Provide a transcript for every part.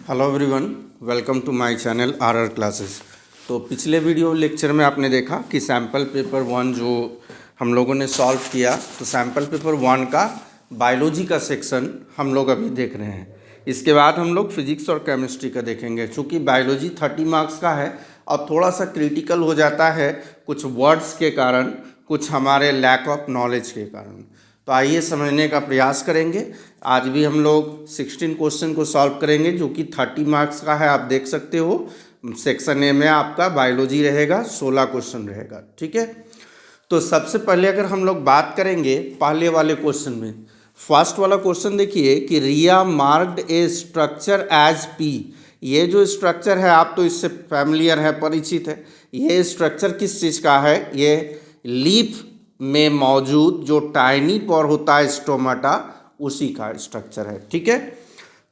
Hello everyone, welcome to my channel R R classes. तो पिछले video lecture में आपने देखा कि सैम्पल पेपर 1 जो हम लोगों ने सॉल्व किया, तो सैम्पल पेपर 1 का बायोलॉजी का सेक्शन हम लोग अभी देख रहे हैं। इसके बाद हम लोग फिजिक्स और केमिस्ट्री का देखेंगे। चूँकि बायोलॉजी 30 मार्क्स का है और थोड़ा सा क्रिटिकल हो जाता है कुछ वर्ड्स के कारण, कुछ हमारे लैक ऑफ नॉलेज के कारण। तो आइए समझने का प्रयास करेंगे। आज भी हम लोग 16 क्वेश्चन को सॉल्व करेंगे जो कि 30 मार्क्स का है। आप देख सकते हो सेक्शन ए में आपका बायोलॉजी रहेगा, 16 क्वेश्चन रहेगा। ठीक है, तो सबसे पहले अगर हम लोग बात करेंगे पहले वाले क्वेश्चन में, फर्स्ट वाला क्वेश्चन देखिए कि रिया मार्क्ड ए स्ट्रक्चर एज पी। ये जो स्ट्रक्चर है आप तो इससे फैमिलियर है, परिचित है। ये स्ट्रक्चर किस चीज़ का है? ये लीफ में मौजूद जो टाइनी पोर होता है स्टोमाटा, उसी का स्ट्रक्चर है। ठीक है,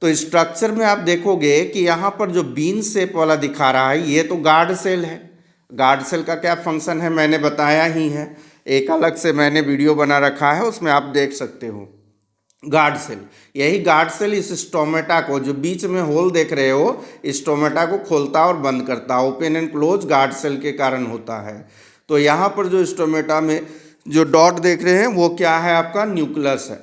तो स्ट्रक्चर में आप देखोगे कि यहाँ पर जो बीन शेप वाला दिखा रहा है ये तो गार्ड सेल है। गार्ड सेल का क्या फंक्शन है मैंने बताया ही है, एक अलग से मैंने वीडियो बना रखा है, उसमें आप देख सकते हो। गार्ड सेल, यही गार्ड सेल इस स्टोमेटा को, जो बीच में होल देख रहे हो, स्टोमेटा को खोलता और बंद करता। Open and close guard cell के कारण होता है। तो यहाँ पर जो स्टोमेटा में जो डॉट देख रहे हैं वो क्या है? आपका न्यूक्लियस है।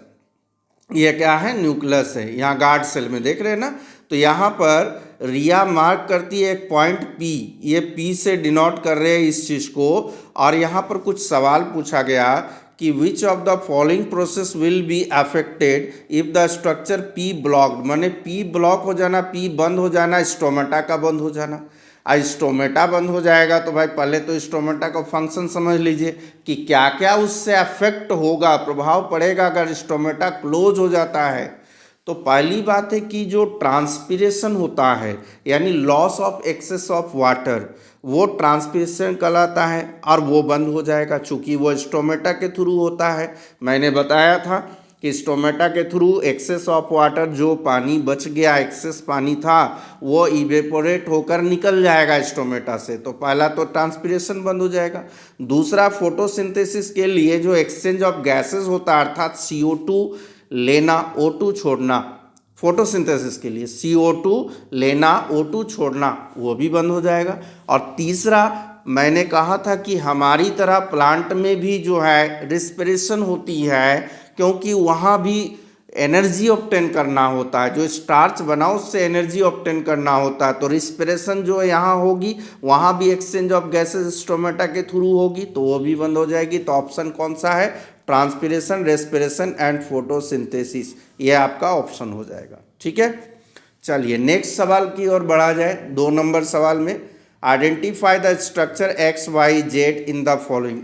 ये क्या है? न्यूक्लियस है। यहाँ गार्ड सेल में देख रहे हैं ना। तो यहाँ पर रिया मार्क करती है एक पॉइंट पी, ये पी से डिनोट कर रहे हैं इस चीज़ को। और यहाँ पर कुछ सवाल पूछा गया कि विच of the following process will be affected if the structure P blocked. माने पी ब्लॉक हो जाना, पी बंद हो जाना, स्टोमेटा का बंद हो जाना। आज स्टोमेटा बंद हो जाएगा तो भाई पहले तो स्टोमेटा का फंक्शन समझ लीजिए कि क्या क्या उससे अफेक्ट होगा, प्रभाव पड़ेगा अगर स्टोमेटा क्लोज हो जाता है। तो पहली बात है कि जो ट्रांसपीरेशन होता है, यानी loss of excess of water, वो ट्रांसपीरेशन कहलाता है और वो बंद हो जाएगा। चूँकि वो स्टोमेटा के थ्रू होता है। मैंने बताया था कि स्टोमेटा के थ्रू एक्सेस ऑफ वाटर, जो पानी बच गया, एक्सेस पानी था, वो इवेपोरेट होकर निकल जाएगा स्टोमेटा से। तो पहला तो ट्रांसपीरेशन बंद हो जाएगा। दूसरा, फोटोसिंथेसिस के लिए जो एक्सचेंज ऑफ गैसेस होता है, अर्थात CO2 लेना, O2 छोड़ना, फोटोसिंथेसिस के लिए CO2 लेना, O2 छोड़ना, वो भी बंद हो जाएगा। और तीसरा, मैंने कहा था कि हमारी तरह प्लांट में भी जो है रिस्पिरेशन होती है, क्योंकि वहाँ भी एनर्जी ऑब्टेन करना होता है। जो स्टार्च बना उससे एनर्जी ऑब्टेन करना होता है। तो रिस्पिरेशन जो यहाँ होगी, वहाँ भी एक्सचेंज ऑफ गैसेस स्टोमेटा के थ्रू होगी, तो वो भी बंद हो जाएगी। तो ऑप्शन कौन सा है? ट्रांसपिरेशन, रेस्पिरेशन एंड फोटोसिंथेसिस, ये आपका ऑप्शन हो जाएगा। ठीक है, चलिए नेक्स्ट सवाल की ओर बढ़ा जाए। 2 नंबर सवाल में, identify the structure XYZ in the following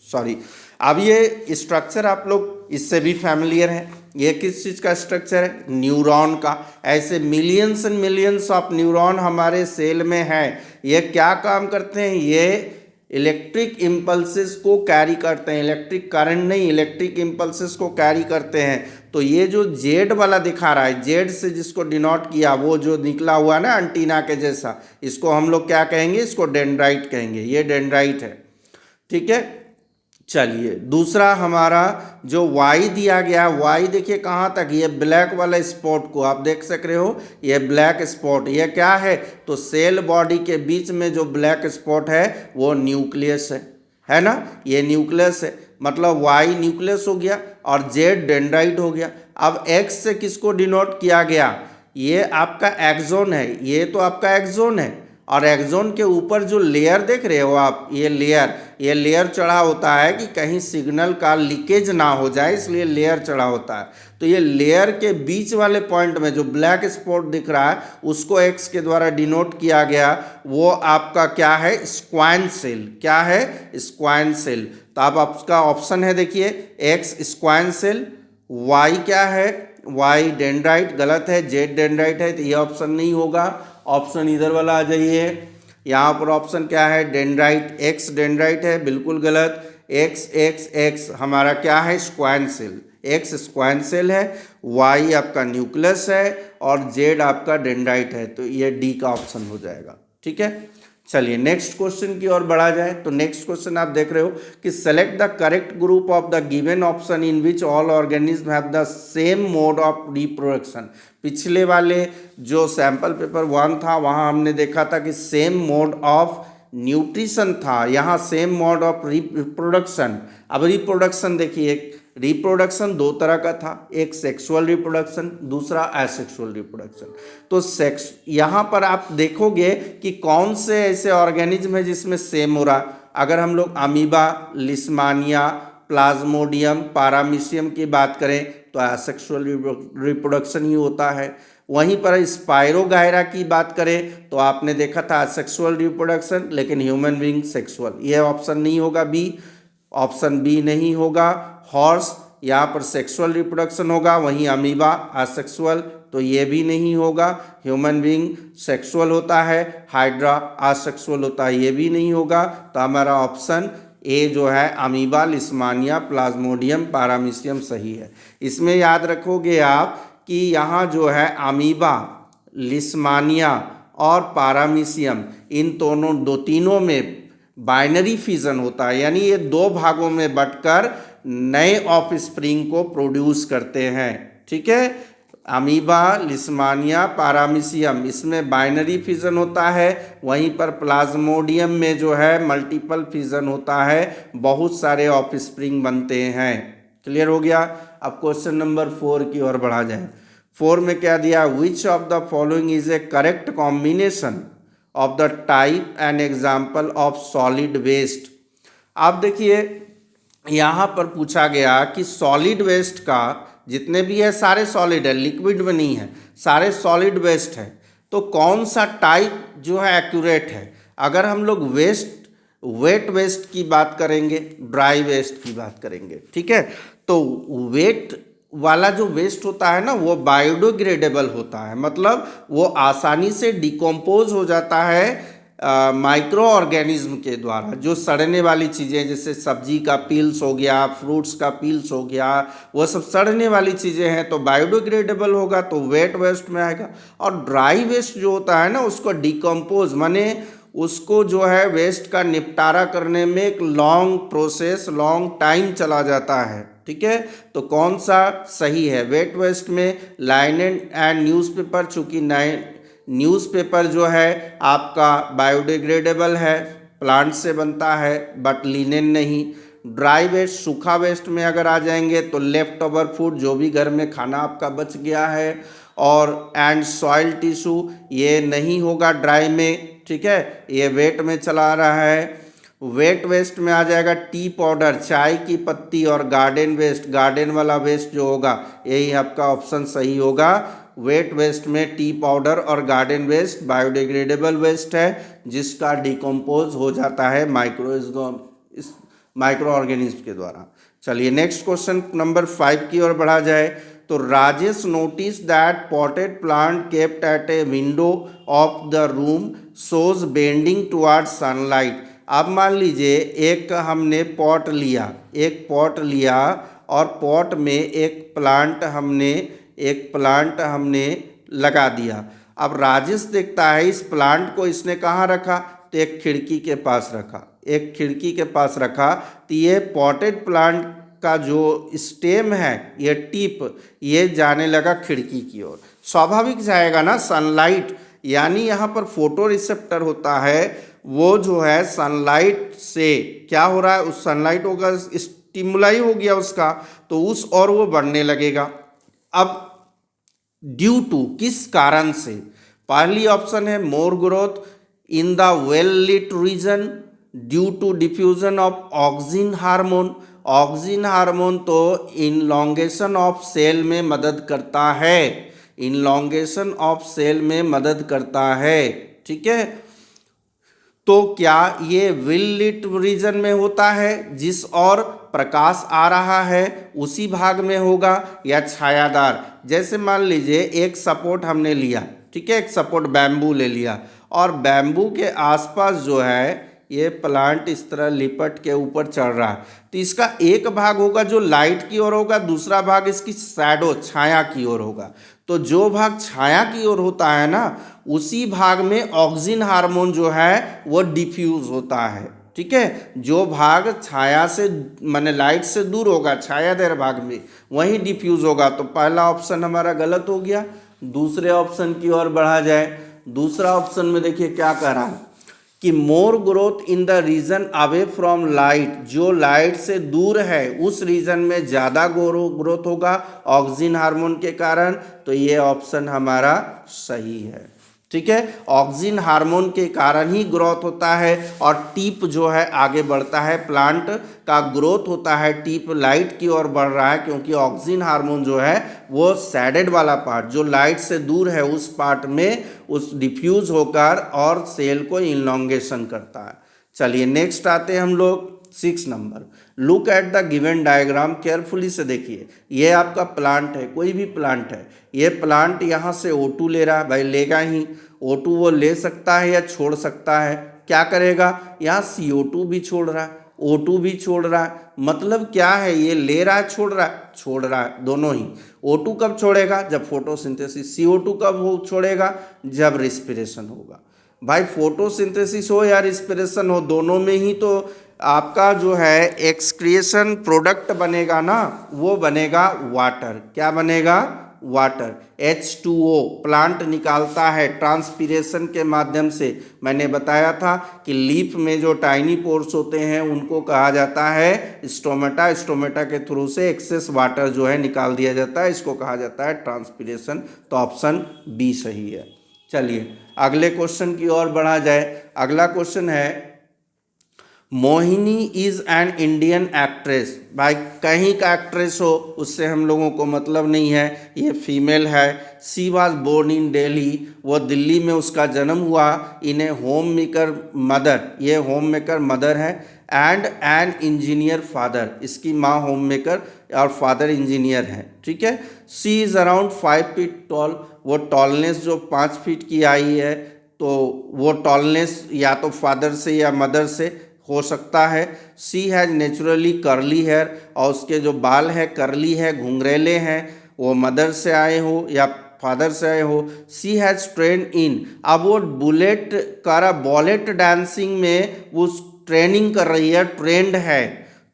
sorry. अब ये स्ट्रक्चर आप लोग इससे भी फैमिलियर हैं। ये किस चीज़ का स्ट्रक्चर है? न्यूरॉन का। ऐसे millions and millions of neuron हमारे सेल में है। ये क्या काम करते हैं? ये इलेक्ट्रिक इम्पल्सेस को कैरी करते हैं। इलेक्ट्रिक करंट नहीं, इलेक्ट्रिक इम्पल्सेस को कैरी करते हैं। तो ये जो जेड वाला दिखा रहा है, जेड से जिसको डिनोट किया, वो जो निकला हुआ ना एंटीना के जैसा, इसको हम लोग क्या कहेंगे? इसको डेंड्राइट कहेंगे। ये डेंड्राइट है। ठीक है, चलिए दूसरा हमारा जो वाई दिया गया, वाई देखिए कहाँ तक, ये ब्लैक वाला स्पॉट को आप देख सक रहे हो, ये ब्लैक स्पॉट, ये क्या है? तो सेल बॉडी के बीच में जो ब्लैक स्पॉट है वो न्यूक्लियस है ना। ये न्यूक्लियस है, मतलब वाई न्यूक्लियस हो गया और जेड डेंड्राइट हो गया। अब एक्स से किसको डिनोट किया गया? ये आपका एक्सोन है। ये तो आपका एक्सोन है, और एक्सोन के ऊपर जो लेयर देख रहे हो आप, ये लेयर चढ़ा होता है कि कहीं सिग्नल का लीकेज ना हो जाए, इसलिए लेयर चढ़ा होता है। तो ये लेयर के बीच वाले पॉइंट में जो ब्लैक स्पॉट दिख रहा है, उसको एक्स के द्वारा डिनोट किया गया। वो आपका क्या है? स्क्वाइन सेल। क्या है? स्क्वाइन सेल। तो अब आपका ऑप्शन है, देखिए, एक्स स्क्वाइन सेल, वाई क्या है? वाई डेंड्राइट, गलत है। जेड डेंड्राइट है, तो ये ऑप्शन नहीं होगा। ऑप्शन इधर वाला आ जाइए। यहाँ पर ऑप्शन क्या है? डेंड्राइट, एक्स डेंड्राइट है, बिल्कुल गलत। एक्स एक्स एक्स हमारा क्या है? स्क्वाइन सेल। एक्स स्क्वाइन सेल है, वाई आपका न्यूक्लियस है और जेड आपका डेंड्राइट है। तो ये डी का ऑप्शन हो जाएगा। ठीक है, चलिए नेक्स्ट क्वेश्चन की ओर बढ़ा जाए। तो नेक्स्ट क्वेश्चन आप देख रहे हो कि select the correct group of the given option in which all organism have the same mode of reproduction. पिछले वाले जो सैंपल पेपर 1 था वहां हमने देखा था कि सेम मोड ऑफ न्यूट्रिशन था, यहाँ सेम मोड ऑफ रिप्रोडक्शन। अब रिप्रोडक्शन देखिए, रिप्रोडक्शन दो तरह का था, एक सेक्सुअल रिप्रोडक्शन, दूसरा एसेक्सुअल रिप्रोडक्शन। तो सेक्स यहाँ पर आप देखोगे कि कौन से ऐसे ऑर्गेनिज्म है जिसमें सेम हो रहा। अगर हम लोग अमीबा, लिस्मानिया, प्लाज्मोडियम, पारामीशियम की बात करें तो एसेक्सुअल रिप्रोडक्शन ही होता है। वहीं पर स्पायरोगायरा की बात करें तो आपने देखा था सेक्सुअल रिप्रोडक्शन, लेकिन ह्यूमन बीइंग सेक्सुअल। यह ऑप्शन नहीं होगा, बी, ऑप्शन बी नहीं होगा। हॉर्स, यहाँ पर सेक्सुअल रिप्रोडक्शन होगा, वहीं अमीबा असेक्सुअल, तो ये भी नहीं होगा। ह्यूमन बीइंग सेक्सुअल होता है, हाइड्रा असेक्सुअल होता है, ये भी नहीं होगा। तो हमारा ऑप्शन ए जो है अमीबा, लिस्मानिया, प्लाज्मोडियम, पारामीशियम सही है। इसमें याद रखोगे आप कि यहाँ जो है अमीबा, लिस्मानिया और पारामीशियम, इन तीनों में बाइनरी फिजन होता है, यानी ये दो भागों में बंटकर नए ऑफ स्प्रिंग को प्रोड्यूस करते हैं। ठीक है, अमीबा, लिस्मानिया, पारामीशियम, इसमें बाइनरी फिजन होता है। वहीं पर प्लाज्मोडियम में जो है मल्टीपल फिजन होता है, बहुत सारे ऑफ स्प्रिंग बनते हैं। क्लियर हो गया। अब क्वेश्चन नंबर 4 की ओर बढ़ा जाए। 4 में क्या दिया, which of the following is a correct combination of the type and example of solid waste. आप देखिए यहाँ पर पूछा गया कि सॉलिड वेस्ट का जितने भी है सारे सॉलिड है, लिक्विड में नहीं है, सारे सॉलिड वेस्ट है। तो कौन सा टाइप जो है एक्यूरेट है। अगर हम लोग वेट वेस्ट की बात करेंगे, ड्राई वेस्ट की बात करेंगे, ठीक है, तो वेट वाला जो वेस्ट होता है ना वो बायोडिग्रेडेबल होता है, मतलब वो आसानी से डिकम्पोज हो जाता है माइक्रो ऑर्गेनिज्म के द्वारा। जो सड़ने वाली चीज़ें जैसे सब्जी का पील्स हो गया, फ्रूट्स का पील्स हो गया, वो सब सड़ने वाली चीज़ें हैं तो बायोडिग्रेडेबल होगा, तो वेट वेस्ट में आएगा। और ड्राई वेस्ट जो होता है ना उसको डिकम्पोज माने उसको जो है वेस्ट का निपटारा करने में एक लॉन्ग प्रोसेस, लॉन्ग टाइम चला जाता है। ठीक है, तो कौन सा सही है। वेट वेस्ट में लाइनेन एंड न्यूज़पेपर, चूँकि न्यूज़पेपर जो है आपका बायोडिग्रेडेबल है, प्लांट से बनता है, बट लिनेन नहीं। ड्राई वेस्ट, सूखा वेस्ट में अगर आ जाएंगे तो लेफ्ट ओवर फूड, जो भी घर में खाना आपका बच गया है, और एंड सॉइल टिश्यू, ये नहीं होगा ड्राई में। ठीक है, ये वेट में चला रहा है। वेट वेस्ट में आ जाएगा टी पाउडर, चाय की पत्ती, और गार्डन वेस्ट, गार्डन वाला वेस्ट जो होगा, यही आपका ऑप्शन सही होगा। वेट वेस्ट में टी पाउडर और गार्डन वेस्ट बायोडिग्रेडेबल वेस्ट है जिसका डिकम्पोज हो जाता है माइक्रो ऑर्गेनिज्म के द्वारा। चलिए नेक्स्ट क्वेश्चन नंबर 5 की ओर बढ़ा जाए। तो Rajesh notice that potted plant kept at a window of the room shows bending toward sunlight. अब मान लीजिए एक हमने पॉट लिया और पॉट में एक प्लांट हमने लगा दिया। अब राजेश देखता है इस प्लांट को इसने कहाँ रखा, तो एक खिड़की के पास रखा। तो ये पॉटेड प्लांट का जो स्टेम है, ये टिप, ये जाने लगा खिड़की की ओर। स्वाभाविक जाएगा ना, सनलाइट, यानी यहाँ पर फोटो रिसेप्टर होता है, वो जो है सनलाइट से क्या हो रहा है, उस सनलाइट होगा, स्टिमुलाई हो गया उसका, तो उस और वो बढ़ने लगेगा। अब ड्यू टू, किस कारण से, पहली ऑप्शन है more growth in the well lit region, due to diffusion of auxin hormone. Auxin hormone तो इनलॉन्गेशन ऑफ सेल में मदद करता है, ठीक है। तो क्या ये वेल लिट रीजन में होता है, जिस और प्रकाश आ रहा है उसी भाग में होगा, या छायादार। जैसे मान लीजिए एक सपोर्ट हमने लिया, ठीक है, एक सपोर्ट बैम्बू ले लिया, और बैम्बू के आसपास जो है ये प्लांट इस तरह लिपट के ऊपर चढ़ रहा है, तो इसका एक भाग होगा जो लाइट की ओर होगा, दूसरा भाग इसकी शैडो छाया की ओर होगा। तो जो भाग छाया की ओर होता है ना, उसी भाग में ऑक्सिन हार्मोन जो है वो डिफ्यूज होता है। ठीक है, जो भाग छाया से माने लाइट से दूर होगा, छायादार भाग में, वही डिफ्यूज होगा। तो पहला ऑप्शन हमारा गलत हो गया। दूसरे ऑप्शन की ओर बढ़ा जाए। दूसरा ऑप्शन में देखिए क्या कह रहा है कि more growth in the region away from light, जो लाइट से दूर है उस रीजन में ज़्यादा ग्रोथ होगा ऑक्सिन हार्मोन के कारण। तो ये ऑप्शन हमारा सही है। ठीक है, ऑक्सिन हार्मोन के कारण ही ग्रोथ होता है और टिप जो है आगे बढ़ता है। प्लांट का ग्रोथ होता है, टिप लाइट की ओर बढ़ रहा है, क्योंकि ऑक्सिन हार्मोन जो है वो सैडेड वाला पार्ट जो लाइट से दूर है उस पार्ट में उस डिफ्यूज होकर और सेल को इनलॉन्गेशन करता है। चलिए नेक्स्ट आते हैं हम लोग 6 number. Look at the given diagram carefully से देखिए। ये आपका प्लांट है, कोई भी प्लांट है। ये प्लांट यहाँ से O2 ले रहा है, भाई लेगा ही। O2 वो ले सकता है या छोड़ सकता है, क्या करेगा, यहाँ CO2 भी छोड़ रहा है, O2 भी छोड़ रहा है। मतलब क्या है, ये ले रहा है छोड़ रहा है, छोड़ रहा है दोनों ही। O2 कब छोड़ेगा, जब फोटोसिंथेसिस। CO2 कब छोड़ेगा, जब रिस्पिरेशन होगा। भाई फोटोसिंथेसिस हो या रिस्पिरेशन हो, दोनों में ही तो आपका जो है एक्सक्रिएशन प्रोडक्ट बनेगा ना, वो बनेगा वाटर। क्या बनेगा, वाटर। H2O प्लांट निकालता है ट्रांसपीरेशन के माध्यम से। मैंने बताया था कि लीफ में जो टाइनी पोर्स होते हैं उनको कहा जाता है स्टोमेटा। स्टोमेटा के थ्रू से एक्सेस वाटर जो है निकाल दिया जाता है, इसको कहा जाता है ट्रांसपीरेशन। तो ऑप्शन बी सही है। चलिए अगले क्वेश्चन की ओर बढ़ा जाए। अगला क्वेश्चन है Mohini is an Indian actress. भाई कहीं का एक्ट्रेस हो उससे हम लोगों को मतलब नहीं है, ये फीमेल है। सी वॉज बोर्न इन दिल्ली, वो दिल्ली में उसका जन्म हुआ। इन्हें होम मेकर मदर, ये होम मेकर मदर है। एंड एन इंजीनियर फादर, इसकी माँ होम मेकर और फादर इंजीनियर है। ठीक है, सी इज़ अराउंड 5 फीट टॉल। वो टॉलनेस जो 5 फीट की आई है, तो वो टॉलनेस या तो फादर से या मदर से हो सकता है। सी हैज़ नेचुरली कर्ली हेयर, और उसके जो बाल है कर्ली है, घुंघरेले हैं, वो मदर से आए हो या फादर से आए हो। सी हैज़ ट्रेन इन, अब वो बुलेट कर बॉलेट डांसिंग में वो ट्रेनिंग कर रही है, ट्रेंड है।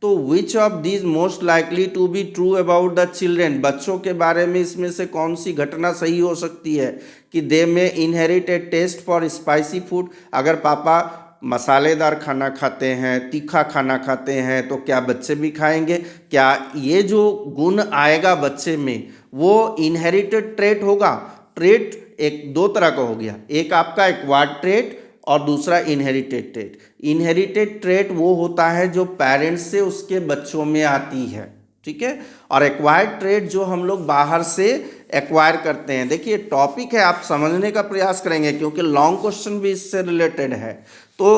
तो which of these most likely to be true about the children, बच्चों के बारे में इसमें से कौन सी घटना सही हो सकती है कि they may inherit a taste for spicy food. अगर पापा मसालेदार खाना खाते हैं, तीखा खाना खाते हैं, तो क्या बच्चे भी खाएंगे? क्या ये जो गुण आएगा बच्चे में वो इनहेरिटेड ट्रेट होगा? ट्रेट एक दो तरह का हो गया, एक आपका एक्वायर्ड ट्रेट और दूसरा इनहेरिटेड ट्रेट। इनहेरिटेड ट्रेट वो होता है जो पेरेंट्स से उसके बच्चों में आती है, ठीक है, और एक्वायर्ड ट्रेट जो हम लोग बाहर से एक्वायर करते हैं। देखिए टॉपिक है, आप समझने का प्रयास करेंगे क्योंकि लॉन्ग क्वेश्चन भी इससे रिलेटेड है। तो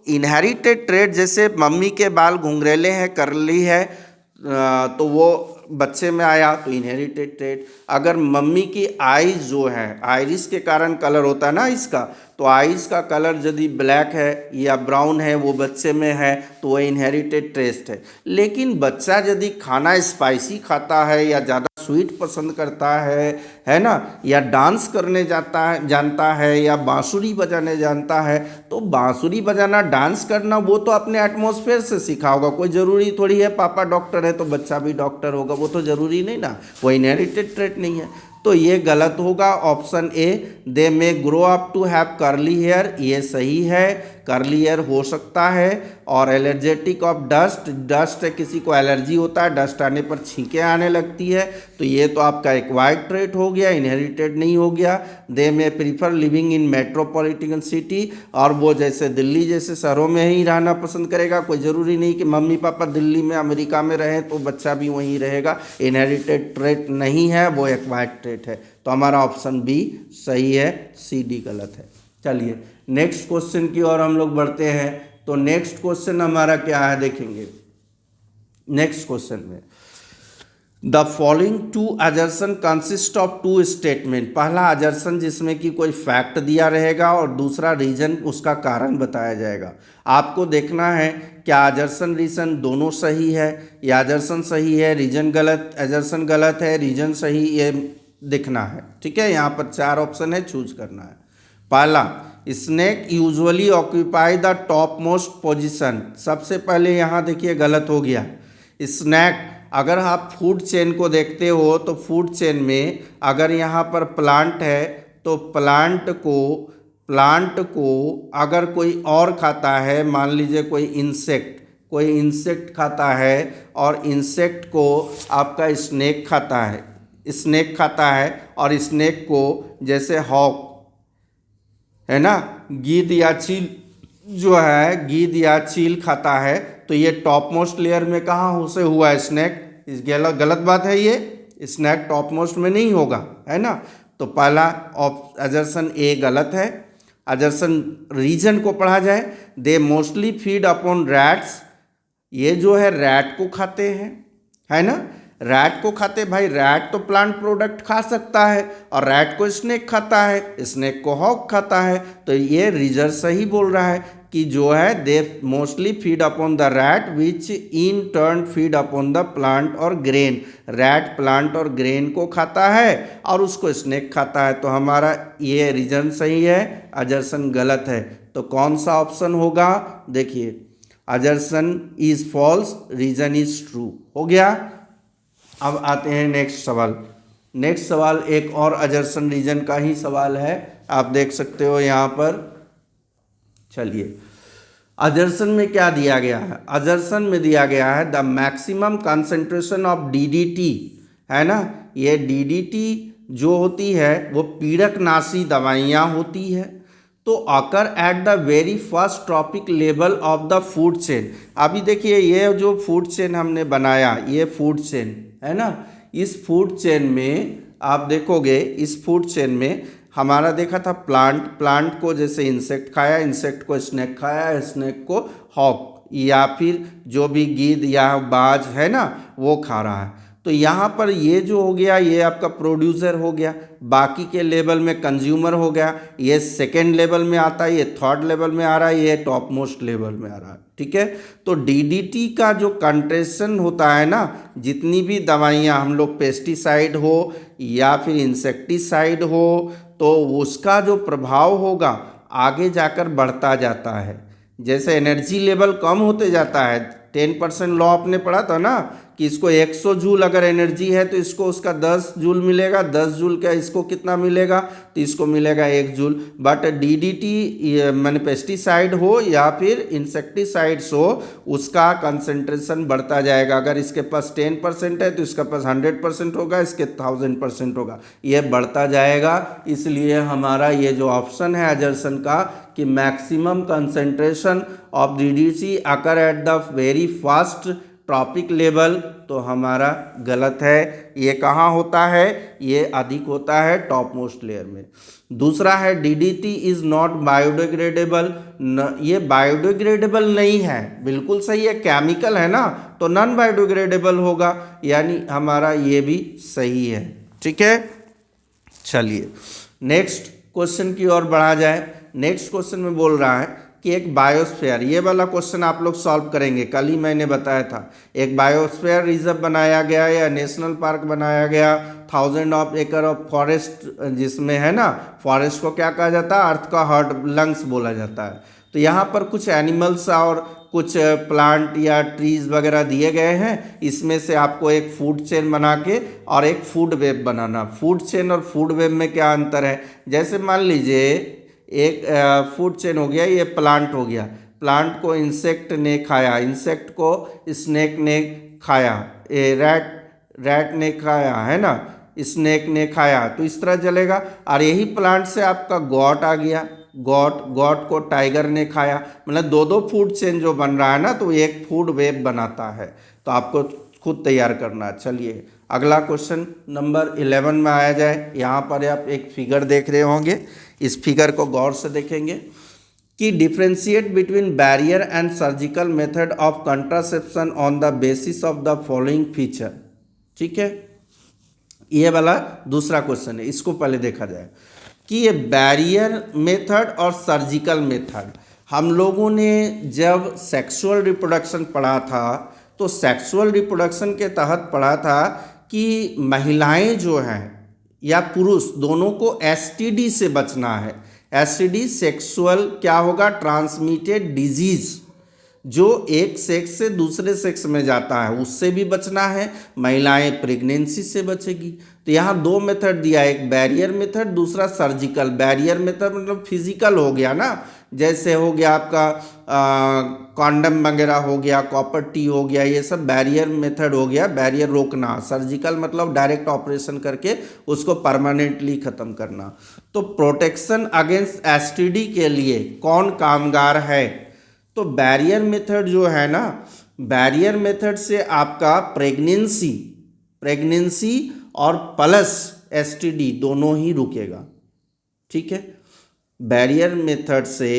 इनहेरिटेड ट्रेट जैसे मम्मी के बाल घुंघरेले हैं, करली है, तो वो बच्चे में आया तो इनहेरिटेड ट्रेट। अगर मम्मी की आईज जो है, आइरिस के कारण कलर होता है ना इसका, तो आइज का कलर यदि ब्लैक है या ब्राउन है, वो बच्चे में है, तो वह इनहेरिटेड ट्रेट है। लेकिन बच्चा यदि खाना स्पाइसी खाता है या ज़्यादा स्वीट पसंद करता है ना, या डांस करने जानता है या बांसुरी बजाने जानता है, तो बांसुरी बजाना, डांस करना वो तो अपने एटमॉस्फेयर से सीखा होगा। कोई ज़रूरी थोड़ी है पापा डॉक्टर है तो बच्चा भी डॉक्टर होगा, वो तो ज़रूरी नहीं ना, वो इनहेरिटेड ट्रेट नहीं है। तो ये गलत होगा, option A, they may grow up to have curly hair, ये सही है, कर्ली हेयर हो सकता है। और एलर्जेटिक ऑफ डस्ट, डस्ट किसी को एलर्जी होता है, डस्ट आने पर छींकें आने लगती है, तो ये तो आपका एक्वायर्ड ट्रेट हो गया, इनहेरिटेड नहीं हो गया। They may prefer living in metropolitan city, और वो जैसे दिल्ली जैसे शहरों में ही रहना पसंद करेगा। कोई ज़रूरी नहीं कि मम्मी पापा दिल्ली में अमेरिका में रहें तो बच्चा भी वहीं रहेगा, इनहेरिटेड ट्रेट नहीं है, वो एक्वायर्ड ट्रेट है। तो हमारा ऑप्शन बी सही है, सी डी गलत है। चलिए नेक्स्ट क्वेश्चन की ओर हम लोग बढ़ते हैं। तो नेक्स्ट क्वेश्चन हमारा क्या है देखेंगे। नेक्स्ट क्वेश्चन में the following two assertion consist of two statement. पहला अजर्सन जिसमें कि कोई फैक्ट दिया रहेगा और दूसरा रीजन उसका कारण बताया जाएगा। आपको देखना है क्या अजर्सन रीजन दोनों सही है या अजर्सन सही है, रीजन गलत, अजर्सन गलत है, रीजन सही, ये देखना है। ठीक है, यहाँ पर 4 ऑप्शन है, चूज करना है। पहला, snake usually occupy the top most position. सबसे पहले यहाँ देखिए गलत हो गया। स्नैक, अगर आप फूड चेन को देखते हो तो फूड चेन में अगर यहाँ पर प्लांट है तो प्लांट को अगर कोई और खाता है, मान लीजिए कोई इंसेक्ट खाता है और इंसेक्ट को आपका स्नेक खाता है और स्नेक को जैसे हॉक है ना, गीद या चील खाता है, तो ये टॉप मोस्ट लेयर में कहाँ से हुआ है? स्नैक। इस गलत बात है, ये स्नैक टॉप मोस्ट में नहीं होगा, है ना। तो पहला अजर्सन ए गलत है। अजर्सन रीजन को पढ़ा जाए, they mostly feed upon rats. ये जो है रैट को खाते हैं, है ना, रैट को खाते। भाई रैट तो प्लांट प्रोडक्ट खा सकता है और रैट को स्नेक खाता है, स्नेक को हॉक खाता है। तो ये रीजन सही बोल रहा है कि जो है they mostly feed upon the rat which in turn feed upon the plant और ग्रेन। रैट प्लांट और ग्रेन को खाता है और उसको स्नेक खाता है। तो हमारा ये रीजन सही है, अजर्सन गलत है। तो कौन सा ऑप्शन होगा? देखिए, assertion is false, reason is true हो गया। अब आते हैं नेक्स्ट सवाल एक और अजर्सन रीजन का ही सवाल है, आप देख सकते हो यहाँ पर। चलिए, अजर्सन में क्या दिया गया है? अजर्सन में दिया गया है the maximum concentration of DDT, है ना। ये डीडीटी जो होती है वो पीड़कनाशी दवाइयाँ होती है, तो occur at the very first trophic level of the food chain. अभी देखिए ये जो फूड चेन हमने बनाया, ये फूड चेन है ना, इस फूड चेन में आप देखोगे, इस फूड चेन में हमारा देखा था प्लांट को जैसे इंसेक्ट खाया, इंसेक्ट को स्नेक खाया, स्नेक को हॉक या फिर जो भी गीद या बाज है ना वो खा रहा है। तो यहाँ पर ये जो हो गया ये आपका प्रोड्यूसर हो गया, बाकी के लेवल में कंज्यूमर हो गया। ये सेकेंड लेवल में आता है, ये थर्ड लेवल में आ रहा है, ये टॉप मोस्ट लेवल में आ रहा है। ठीक है, तो डीडीटी का जो कंट्रेशन होता है ना, जितनी भी दवाइयाँ हम लोग पेस्टिसाइड हो या फिर इंसेक्टिसाइड हो, तो उसका जो प्रभाव होगा आगे जाकर बढ़ता जाता है। जैसे एनर्जी लेवल कम होते जाता है, 10% लॉ आपने पढ़ा था ना कि इसको 100 जूल अगर एनर्जी है तो इसको उसका 10 जूल मिलेगा, 10 जूल का इसको कितना मिलेगा? तो इसको मिलेगा 1 जूल। बट डीडीटी मैंने पेस्टिसाइड हो या फिर इंसेक्टिसाइड्स हो, उसका कंसंट्रेशन बढ़ता जाएगा। अगर इसके पास 10% है तो इसका पास 100% होगा, इसके 1000% होगा, ये बढ़ता जाएगा। इसलिए हमारा ये जो ऑप्शन है अजर्सन का कि maximum concentration of DDT occur at the very fast trophic level, तो हमारा गलत है। ये कहाँ होता है? ये अधिक होता है टॉप मोस्ट लेयर में। दूसरा है डीडीटी इज़ नॉट बायोडिग्रेडेबल। ये बायोडिग्रेडेबल नहीं है, बिल्कुल सही है, केमिकल है ना, तो नॉन बायोडिग्रेडेबल होगा, यानी हमारा ये भी सही है। ठीक है, चलिए नेक्स्ट क्वेश्चन की ओर बढ़ा जाए। नेक्स्ट क्वेश्चन में बोल रहा है कि एक बायोस्फीयर, ये वाला क्वेश्चन आप लोग सॉल्व करेंगे, कल ही मैंने बताया था। एक बायोस्फीयर रिजर्व बनाया गया या नेशनल पार्क बनाया गया, 1000 एकड़ ऑफ फॉरेस्ट, जिसमें है ना, फॉरेस्ट को क्या कहा जाता है? अर्थ का हार्ट, लंग्स बोला जाता है। तो यहाँ पर कुछ एनिमल्स और कुछ प्लांट या ट्रीज वगैरह दिए गए हैं, इसमें से आपको एक फूड चेन बना के और एक फूड वेब बनाना। फूड चेन और फूड वेब में क्या अंतर है? जैसे मान लीजिए एक फूड चेन हो गया, ये प्लांट हो गया, प्लांट को इंसेक्ट ने खाया, इंसेक्ट को स्नेक ने खाया, रैट ने खाया, है ना, स्नेक ने खाया, तो इस तरह चलेगा। और यही प्लांट से आपका गॉट आ गया, गॉट को टाइगर ने खाया, मतलब दो फूड चेन जो बन रहा है ना, तो एक फूड वेब बनाता है। तो आपको खुद तैयार करना। चलिए अगला क्वेश्चन नंबर 11 में आया जाए। यहाँ पर आप एक फिगर देख रहे होंगे, इस फिगर को गौर से देखेंगे कि differentiate between barrier and surgical method of contraception on the basis of the following feature. ठीक है, ये वाला दूसरा क्वेश्चन है, इसको पहले देखा जाए कि ये बैरियर मेथड और सर्जिकल मेथड, हम लोगों ने जब सेक्सुअल रिप्रोडक्शन पढ़ा था तो सेक्सुअल रिप्रोडक्शन के तहत पढ़ा था कि महिलाएं जो हैं या पुरुष दोनों को एसटीडी से बचना है। एसटीडी सेक्सुअल क्या होगा, ट्रांसमिटेड डिजीज, जो एक सेक्स से दूसरे सेक्स में जाता है, उससे भी बचना है। महिलाएं प्रेगनेंसी से बचेगी। तो यहाँ दो मेथड दिया है, एक बैरियर मेथड, दूसरा सर्जिकल। बैरियर मेथड मतलब फिजिकल हो गया ना, जैसे हो गया आपका कॉन्डम वगैरह हो गया, कॉपर टी हो गया, ये सब बैरियर मेथड हो गया, बैरियर रोकना। सर्जिकल मतलब डायरेक्ट ऑपरेशन करके उसको परमानेंटली ख़त्म करना। तो प्रोटेक्शन अगेंस्ट एसटीडी के लिए कौन कामगार है, तो बैरियर मेथड जो है ना, बैरियर मेथड से आपका प्रेगनेंसी और प्लस एसटीडी दोनों ही रुकेगा। ठीक है, बैरियर मेथड से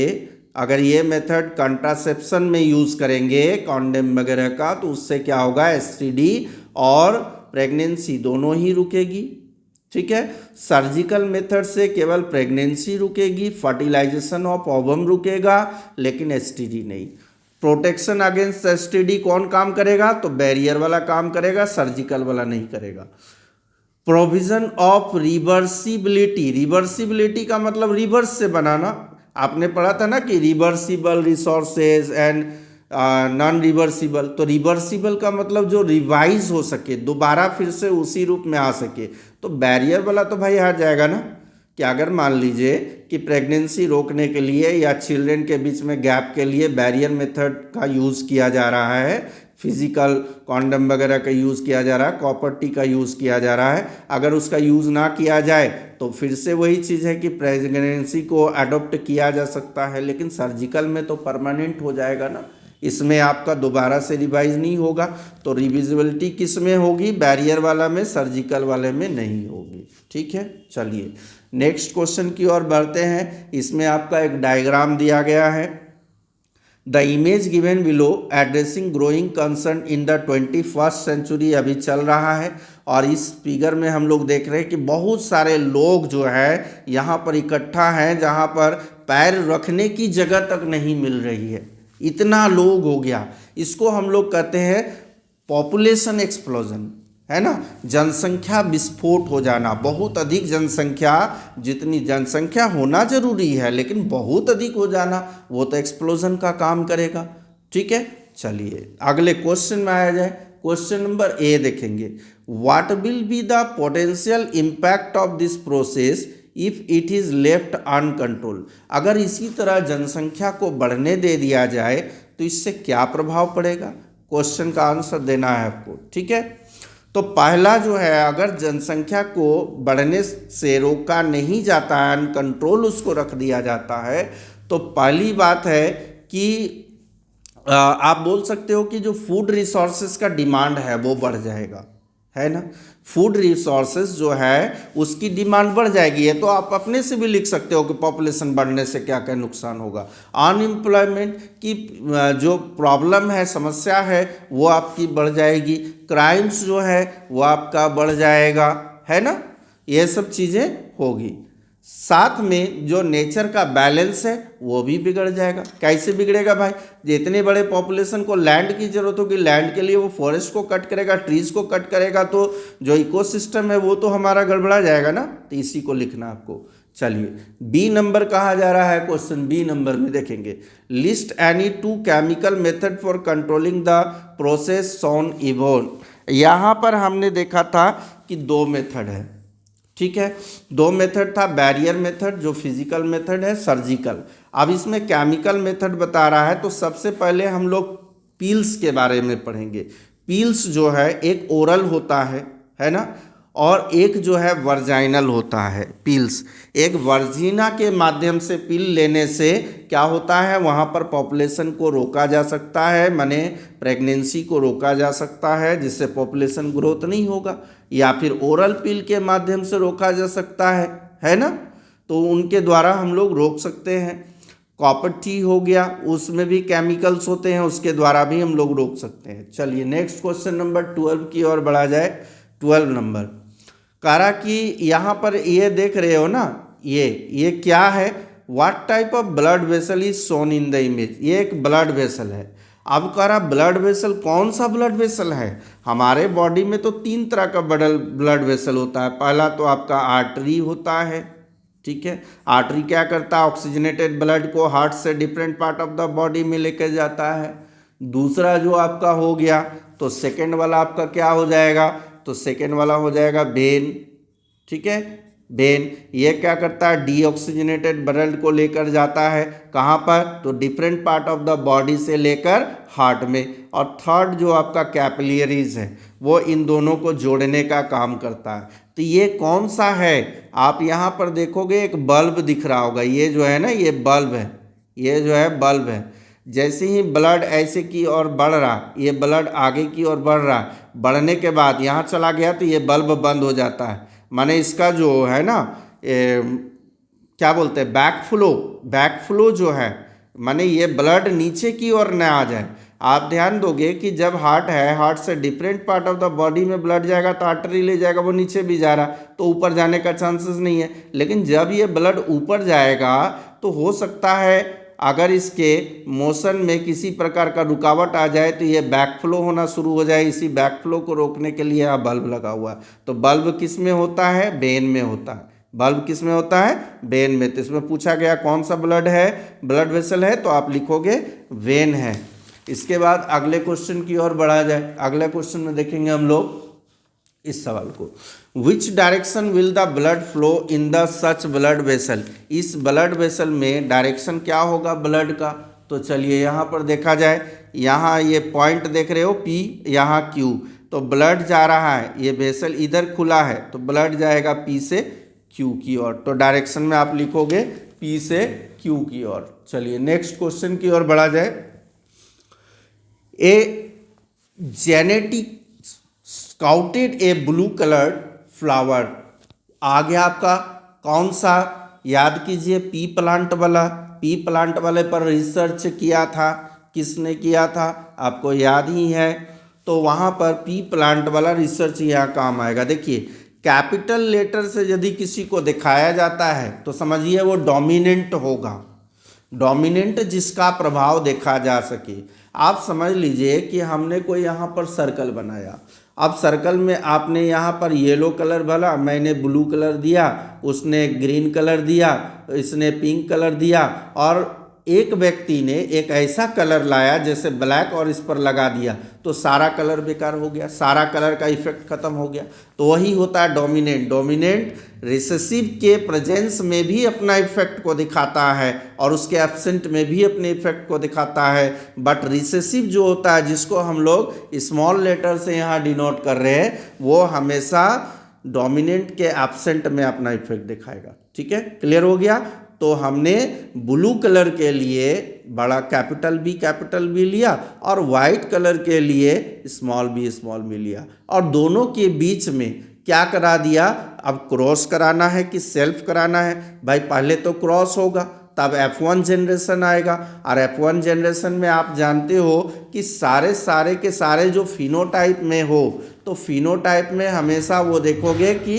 अगर ये मेथड कंट्रासेप्शन में यूज़ करेंगे कॉन्डम वगैरह का, तो उससे क्या होगा, एसटीडी और प्रेगनेंसी दोनों ही रुकेगी। ठीक है, सर्जिकल मेथड से केवल प्रेगनेंसी रुकेगी, फर्टिलाइजेशन ऑफ ओवम रुकेगा, लेकिन एसटीडी नहीं। प्रोटेक्शन अगेंस्ट एसटीडी कौन काम करेगा, तो बैरियर वाला काम करेगा, सर्जिकल वाला नहीं करेगा। प्रोविजन ऑफ रिवर्सिबिलिटी, रिवर्सिबिलिटी का मतलब रिवर्स से बनाना। आपने पढ़ा था ना कि reversible resources and non reversible. तो रिवर्सिबल का मतलब जो रिवाइज हो सके, दोबारा फिर से उसी रूप में आ सके। तो बैरियर वाला तो भाई हट जाएगा ना, कि अगर मान लीजिए कि प्रेगनेंसी रोकने के लिए या चिल्ड्रन के बीच में गैप के लिए बैरियर मेथड का यूज़ किया जा रहा है, फिजिकल कॉन्डम वगैरह का यूज़ किया जा रहा है, कॉपर टी का यूज़ किया जा रहा है, अगर उसका यूज़ ना किया जाए तो फिर से वही चीज़ है कि प्रेगनेंसी को अडॉप्ट किया जा सकता है, लेकिन सर्जिकल में तो परमानेंट हो जाएगा ना, इसमें आपका दोबारा से रिवाइज नहीं होगा। तो रिविजिबिलिटी किस में होगी, बैरियर वाला में, सर्जिकल वाले में नहीं होगी। ठीक है, चलिए नेक्स्ट क्वेश्चन की ओर बढ़ते हैं। इसमें आपका एक डायग्राम दिया गया है। The image given below addressing growing concern in the 21st century अभी चल रहा है, और इस फिगर में हम लोग देख रहे हैं कि बहुत सारे लोग जो है यहाँ पर इकट्ठा हैं, जहाँ पर पैर रखने की जगह तक नहीं मिल रही है, इतना लोग हो गया। इसको हम लोग कहते हैं पॉपुलेशन एक्सप्लोजन, है ना, जनसंख्या विस्फोट हो जाना। बहुत अधिक जनसंख्या, जितनी जनसंख्या होना जरूरी है लेकिन बहुत अधिक हो जाना, वो तो एक्सप्लोजन का काम करेगा। ठीक है, चलिए अगले क्वेश्चन में आया जाए। क्वेश्चन नंबर ए देखेंगे, what will be the potential impact of this process if it is left uncontrol. अगर इसी तरह जनसंख्या को बढ़ने दे दिया जाए तो इससे क्या प्रभाव पड़ेगा, क्वेश्चन का आंसर देना है आपको। ठीक है, तो पहला जो है, अगर जनसंख्या को बढ़ने से रोका नहीं जाता है, अनकंट्रोल उसको रख दिया जाता है, तो पहली बात है कि आप बोल सकते हो कि जो फूड रिसोर्सेज का डिमांड है वो बढ़ जाएगा, है ना। फूड रिसोर्सेज जो है उसकी डिमांड बढ़ जाएगी। ये तो आप अपने से भी लिख सकते हो कि पॉपुलेशन बढ़ने से क्या क्या नुकसान होगा। अनएम्प्लॉयमेंट की जो प्रॉब्लम है, समस्या है, वो आपकी बढ़ जाएगी। क्राइम्स जो है वो आपका बढ़ जाएगा, है ना, ये सब चीज़ें होगी। साथ में जो नेचर का बैलेंस है वो भी बिगड़ जाएगा। कैसे बिगड़ेगा भाई, जितने बड़े पॉपुलेशन को लैंड की जरूरत होगी, लैंड के लिए वो फॉरेस्ट को कट करेगा, ट्रीज को कट करेगा, तो जो इकोसिस्टम है वो तो हमारा गड़बड़ा जाएगा ना। तो इसी को लिखना आपको। चलिए बी नंबर कहा जा रहा है, क्वेश्चन बी नंबर में देखेंगे, list any 2 chemical method for controlling the process shown Yvonne. यहाँ पर हमने देखा था कि 2 मेथड है। ठीक है, 2 मेथड था, बैरियर मेथड जो फिजिकल मेथड है, सर्जिकल। अब इसमें केमिकल मेथड बता रहा है, तो सबसे पहले हम लोग पील्स के बारे में पढ़ेंगे। पील्स जो है एक ओरल होता है ना, और एक जो है वर्जाइनल होता है। पील्स एक वर्जिना के माध्यम से पील लेने से क्या होता है, वहाँ पर पॉपुलेशन को रोका जा सकता है, माने प्रेगनेंसी को रोका जा सकता है, जिससे पॉपुलेशन ग्रोथ नहीं होगा। या फिर ओरल पील के माध्यम से रोका जा सकता है ना, तो उनके द्वारा हम लोग रोक सकते हैं। कॉपर टी हो गया, उसमें भी केमिकल्स होते हैं, उसके द्वारा भी हम लोग रोक सकते हैं। चलिए नेक्स्ट क्वेश्चन नंबर 12 की ओर बढ़ा जाए। 12 नंबर। कह रहा कि यहाँ पर ये देख रहे हो ना, ये क्या है, what type of blood vessel is shown in the image. ये एक ब्लड वेसल है। अब कह रहा ब्लड वेसल कौन सा ब्लड वेसल है। हमारे बॉडी में तो 3 तरह का ब्लड वेसल होता है। पहला तो आपका आर्टरी होता है, ठीक है। आर्टरी क्या करता है, ऑक्सीजनेटेड ब्लड को हार्ट से different part of the body में लेकर जाता है। दूसरा जो आपका हो गया, तो सेकेंड वाला आपका क्या हो जाएगा, तो सेकेंड वाला हो जाएगा वेन, ठीक है। वेन ये क्या करता है, डीऑक्सीजनेटेड ब्लड को लेकर जाता है कहाँ पर, तो different part of the body से लेकर हार्ट में। और थर्ड जो आपका कैपिलरीज है, वो इन दोनों को जोड़ने का काम करता है। तो ये कौन सा है, आप यहाँ पर देखोगे एक बल्ब दिख रहा होगा, ये जो है ना, ये बल्ब है, ये जो है बल्ब है। जैसे ही ब्लड ऐसे की ओर बढ़ रहा, ये ब्लड आगे की ओर बढ़ रहा, बढ़ने के बाद यहाँ चला गया तो ये बल्ब बंद हो जाता है। माने इसका जो है ना, क्या बोलते हैं, बैक फ्लो जो है, माने ये ब्लड नीचे की ओर न आ जाए। आप ध्यान दोगे कि जब हार्ट है, हार्ट से different part of the body में ब्लड जाएगा तो आर्टरी ले जाएगा, वो नीचे भी जा रहा तो ऊपर जाने का चांसेस नहीं है। लेकिन जब ये ब्लड ऊपर जाएगा तो हो सकता है अगर इसके मोशन में किसी प्रकार का रुकावट आ जाए तो ये बैक फ्लो होना शुरू हो जाए। इसी बैक फ्लो को रोकने के लिए यहाँ बल्ब लगा हुआ है। तो बल्ब किस में होता है, वेन में होता है। बल्ब किस में होता है, वेन में। तो इसमें पूछा गया कौन सा ब्लड है, ब्लड वेसल है, तो आप लिखोगे वेन है। इसके बाद अगले क्वेश्चन की ओर बढ़ा जाए। अगले क्वेश्चन में देखेंगे हम लोग इस सवाल को, which direction will the blood flow in the such blood vessel. इस ब्लड वेसल में डायरेक्शन क्या होगा ब्लड का, तो चलिए यहाँ पर देखा जाए। यहाँ ये पॉइंट देख रहे हो P, यहाँ Q, तो ब्लड जा रहा है, ये वेसल इधर खुला है तो ब्लड जाएगा P से Q की ओर। तो डायरेक्शन में आप लिखोगे P से Q की ओर। चलिए नेक्स्ट क्वेश्चन की ओर बढ़ा जाए। A genetic scouted A blue coloured flower. आ गया आपका कौन सा, याद कीजिए पी प्लांट वाला। पी प्लांट वाले पर रिसर्च किया था, किसने किया था, आपको याद ही है। तो वहाँ पर पी प्लांट वाला रिसर्च यहाँ काम आएगा। देखिए कैपिटल लेटर से यदि किसी को दिखाया जाता है तो समझिए वो डोमिनेंट होगा, डोमिनेंट जिसका प्रभाव देखा जा सके। आप समझ लीजिए कि हमने कोई यहाँ पर सर्कल बनाया। अब सर्कल में आपने यहाँ पर येलो कलर भरा, मैंने ब्लू कलर दिया, उसने ग्रीन कलर दिया, इसने पिंक कलर दिया, और एक व्यक्ति ने एक ऐसा कलर लाया जैसे ब्लैक और इस पर लगा दिया, तो सारा कलर बेकार हो गया, सारा कलर का इफेक्ट खत्म हो गया। तो वही होता है डोमिनेंट। डोमिनेंट रिसेसिव के प्रेजेंस में भी अपना इफेक्ट को दिखाता है और उसके एब्सेंट में भी अपने इफेक्ट को दिखाता है। बट रिसेसिव जो होता है, जिसको हम लोग स्मॉल लेटर से यहाँ डिनोट कर रहे हैं, वो हमेशा डोमिनेंट के एब्सेंट में अपना इफेक्ट दिखाएगा। ठीक है, क्लियर हो गया। तो हमने ब्लू कलर के लिए बड़ा कैपिटल बी लिया और वाइट कलर के लिए स्मॉल बी लिया, और दोनों के बीच में क्या करा दिया, अब क्रॉस कराना है कि सेल्फ कराना है। भाई पहले तो क्रॉस होगा तब F1 जनरेशन आएगा, और F1 जनरेशन में आप जानते हो कि सारे के सारे जो फिनोटाइप में हो, तो फिनोटाइप में हमेशा वो देखोगे कि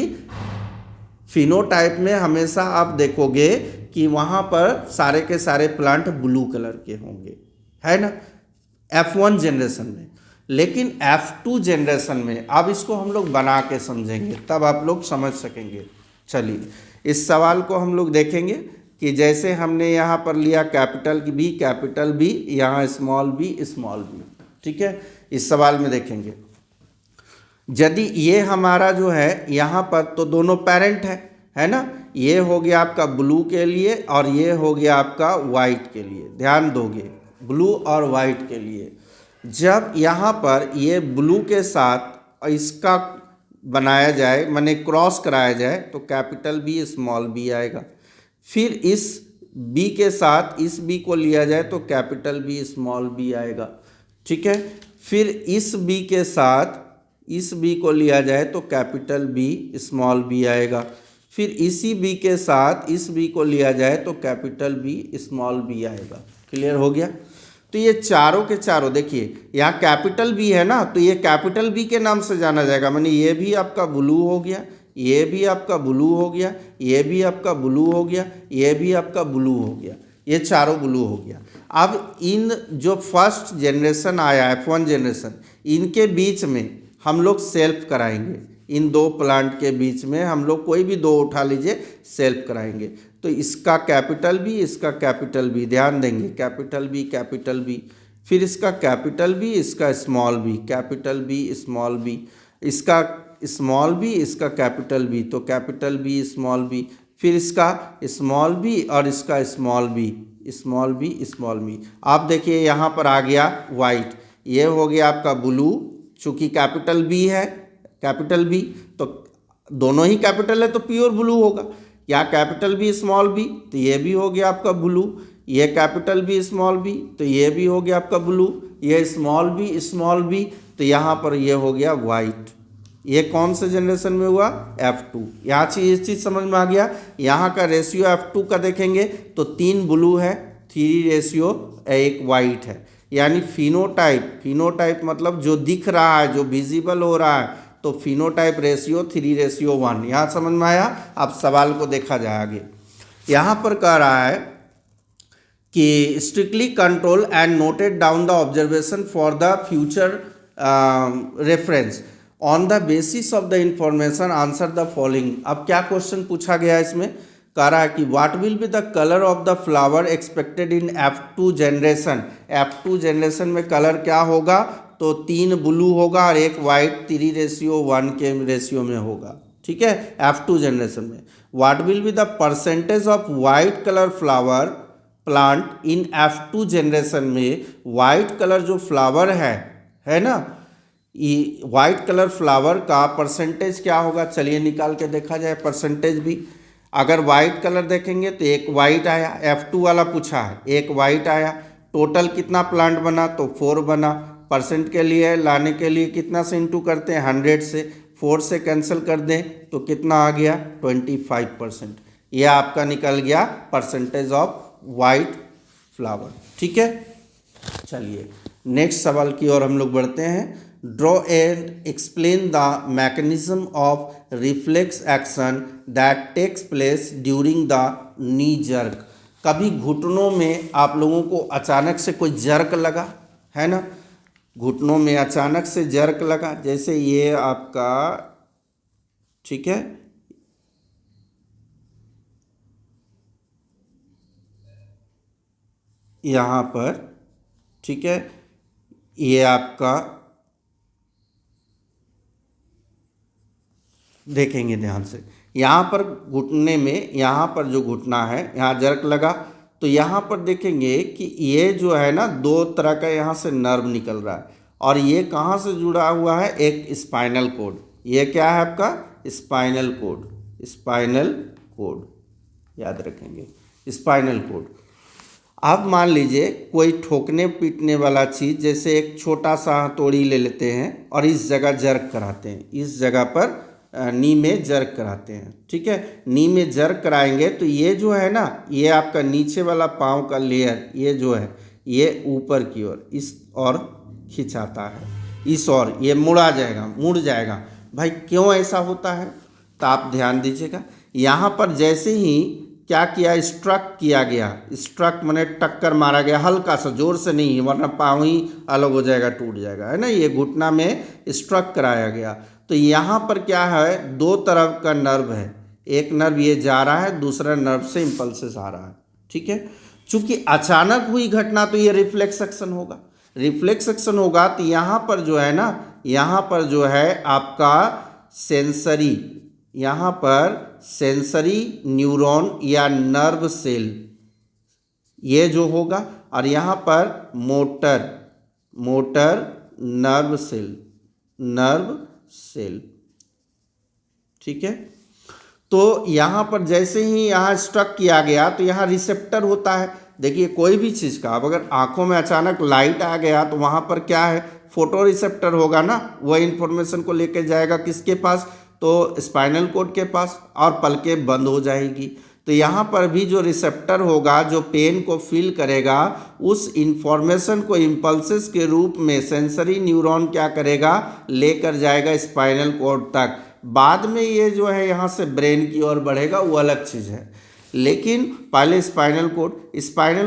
फिनोटाइप में हमेशा आप देखोगे कि वहाँ पर सारे के सारे प्लांट ब्लू कलर के होंगे, है ना, F1 जनरेशन में। लेकिन F2 जनरेशन में, अब इसको हम लोग बना के समझेंगे तब आप लोग समझ सकेंगे। चलिए इस सवाल को हम लोग देखेंगे कि जैसे हमने यहाँ पर लिया कैपिटल बी, यहाँ स्मॉल बी, ठीक है। इस सवाल में देखेंगे यदि ये हमारा जो है यहाँ पर, तो दोनों पेरेंट है ना, ये हो गया आपका ब्लू के लिए और ये हो गया आपका वाइट के लिए। ध्यान दोगे, ब्लू और वाइट के लिए जब यहाँ पर ये ब्लू के साथ इसका बनाया जाए, माने क्रॉस कराया जाए, तो कैपिटल बी स्मॉल बी आएगा। फिर इस बी के साथ इस बी को लिया जाए तो कैपिटल बी स्मॉल बी आएगा, ठीक है। फिर इस बी के साथ इस बी को लिया जाए तो कैपिटल बी स्मॉल बी आएगा। फिर इसी बी के साथ इस बी को लिया जाए तो कैपिटल बी स्मॉल बी आएगा। क्लियर हो गया। तो ये चारों के चारों देखिए, यहाँ कैपिटल बी है ना, तो ये कैपिटल बी के नाम से जाना जाएगा। माने ये भी आपका ब्लू हो गया, ये भी आपका ब्लू हो गया, ये भी आपका ब्लू हो गया, ये भी आपका ब्लू हो गया, ये चारों ब्लू हो गया। अब इन जो फर्स्ट जनरेशन आया F1 जनरेशन, इनके बीच में हम लोग सेल्फ कराएंगे। इन दो प्लांट के बीच में हम लोग कोई भी दो उठा लीजिए, सेल्फ कराएंगे। तो इसका कैपिटल बी, इसका कैपिटल बी, ध्यान देंगे, कैपिटल बी, कैपिटल बी, फिर इसका कैपिटल बी, इसका small B, capital B, small B, इसका स्मॉल बी, इसका कैपिटल बी, तो कैपिटल बी, स्मॉल बी, फिर इसका स्मॉल बी और इसका small B, small B, small B. आप देखिए यहाँ पर आ गया वाइट, ये हो गया आपका ब्लू, चूँकि कैपिटल बी है, कैपिटल बी, तो दोनों ही कैपिटल है तो प्योर ब्लू होगा। या कैपिटल बी स्मॉल बी, तो ये भी हो गया आपका ब्लू, ये कैपिटल बी स्मॉल बी, तो ये भी हो गया आपका ब्लू, ये स्मॉल बी स्मॉल बी, तो यहाँ पर ये हो गया वाइट। ये कौन से जनरेशन में हुआ? F2। यहाँ से ये चीज़ समझ में आ गया। यहाँ का रेशियो F2 का देखेंगे तो 3 ब्लू है, 3 रेशियो 1 वाइट है। यानी फिनोटाइप, फिनोटाइप मतलब जो दिख रहा है, जो विजिबल हो रहा है, तो फिनोटाइप रेशियो 3:1। यहाँ समझ में आया। अब सवाल को देखा जाए आगे। यहाँ पर कह रहा है कि strictly control and noted down the observation for the future reference on the basis of the information answer the following. अब क्या क्वेश्चन पूछा गया इसमें? कह रहा है कि what will be the colour of the flower expected in F2 generation. F2 generation में कलर क्या होगा? तो 3 ब्लू होगा और 1 वाइट, 3:1 के रेशियो में होगा। ठीक है, F2 जनरेशन में। What will be the percentage of white colour flower plant in F2 generation में। वाइट कलर जो फ्लावर है ना, ये वाइट कलर फ्लावर का परसेंटेज क्या होगा? चलिए निकाल के देखा जाए परसेंटेज भी। अगर वाइट कलर देखेंगे तो 1 वाइट आया, F2 वाला पूछा है, 1 वाइट आया। टोटल कितना प्लांट बना? तो 4 बना। परसेंट के लिए लाने के लिए कितना से इंटू करते हैं? 100 से। 4 से कैंसिल कर दें तो कितना आ गया? 25%। यह आपका निकल गया परसेंटेज ऑफ वाइट फ्लावर। ठीक है, चलिए नेक्स्ट सवाल की ओर हम लोग बढ़ते हैं। Draw and explain the mechanism of reflex action that takes place during the knee jerk. कभी घुटनों में आप लोगों को अचानक से कोई जर्क लगा है ना, घुटनों में अचानक से जर्क लगा, जैसे ये आपका, ठीक है, यहाँ पर, ठीक है, ये आपका देखेंगे ध्यान से, यहाँ पर घुटने में, यहाँ पर जो घुटना है, यहाँ जर्क लगा, तो यहाँ पर देखेंगे कि ये जो है ना 2 तरह का यहाँ से नर्व निकल रहा है और ये कहाँ से जुड़ा हुआ है? एक स्पाइनल कोड। ये क्या है आपका? Spinal cord. स्पाइनल कोड याद रखेंगे, स्पाइनल कोड। अब मान लीजिए कोई ठोकने पीटने वाला चीज़, जैसे एक छोटा सा हथौड़ी ले लेते हैं और इस जगह जर्क कराते हैं, इस जगह पर नी में जर्क कराते हैं। ठीक है, नी में जर्क कराएंगे तो ये जो है ना, ये आपका नीचे वाला पाँव का लेयर, ये जो है ये ऊपर की ओर इस और खिंचाता है, इस और ये मुड़ा जाएगा, मुड़ जाएगा। भाई क्यों ऐसा होता है? तो आप ध्यान दीजिएगा। यहाँ पर जैसे ही क्या किया? स्ट्रक किया गया। स्ट्रक माने टक्कर मारा गया, हल्का सा, जोर से नहीं, वरना पाँव ही अलग हो जाएगा, टूट जाएगा, है ना। ये घुटना में स्ट्रक कराया गया। तो यहाँ पर क्या है? 2 तरफ का नर्व है, एक नर्व ये जा रहा है, दूसरा नर्व से इम्पल्सेस आ रहा है। ठीक है, चूंकि अचानक हुई घटना तो ये रिफ्लेक्स एक्शन होगा। रिफ्लेक्स एक्शन होगा तो यहाँ पर जो है ना, यहाँ पर जो है आपका सेंसरी, यहाँ पर सेंसरी न्यूरॉन या नर्व सेल ये जो होगा, और यहाँ पर मोटर नर्व सेल। ठीक है, तो यहाँ पर जैसे ही यहाँ स्ट्रक किया गया तो यहाँ रिसेप्टर होता है। देखिए कोई भी चीज़ का, अब अगर आंखों में अचानक लाइट आ गया तो वहाँ पर क्या है? फोटो रिसेप्टर होगा ना, वह इन्फॉर्मेशन को लेके जाएगा किसके पास? तो स्पाइनल कोड के पास, और पलकें बंद हो जाएगी। तो यहाँ पर भी जो रिसेप्टर होगा जो पेन को फील करेगा, उस इंफॉर्मेशन को इम्पल्सेस के रूप में सेंसरी न्यूरॉन क्या करेगा, लेकर जाएगा स्पाइनल कॉर्ड तक। बाद में ये जो है यहाँ से ब्रेन की ओर बढ़ेगा, वो अलग चीज़ है। लेकिन पहले स्पाइनल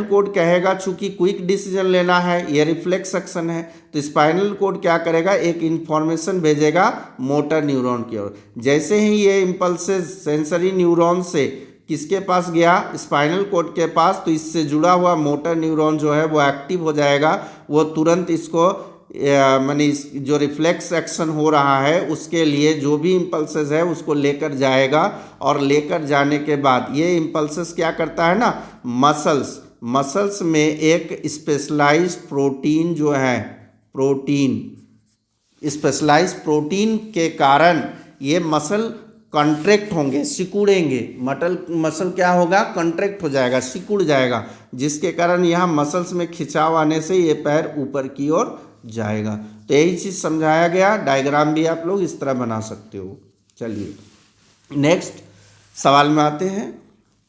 कोड कहेगा चूंकि क्विक डिसीजन लेना है, ये रिफ्लेक्स एक्शन है, तो स्पाइनल कोड क्या करेगा, एक इंफॉर्मेशन भेजेगा मोटर न्यूरॉन की ओर। जैसे ही ये इम्पल्सेस सेंसरी न्यूरॉन से किसके पास गया, स्पाइनल कोड के पास, तो इससे जुड़ा हुआ मोटर न्यूरॉन जो है वो एक्टिव हो जाएगा। वो तुरंत इसको माने जो रिफ्लेक्स एक्शन हो रहा है उसके लिए जो भी इम्पल्सेस है उसको लेकर जाएगा, और लेकर जाने के बाद ये इम्पल्सेस क्या करता है ना, मसल्स में एक स्पेशलाइज्ड प्रोटीन जो है, स्पेशलाइज्ड प्रोटीन के कारण ये मसल कंट्रैक्ट होंगे, सिकुड़ेंगे। मसल क्या होगा, कंट्रैक्ट हो जाएगा, सिकुड़ जाएगा, जिसके कारण यहाँ मसल्स में खिंचाव आने से ये पैर ऊपर की ओर जाएगा। तो यही चीज़ समझाया गया। डायग्राम भी आप लोग इस तरह बना सकते हो। चलिए नेक्स्ट सवाल में आते हैं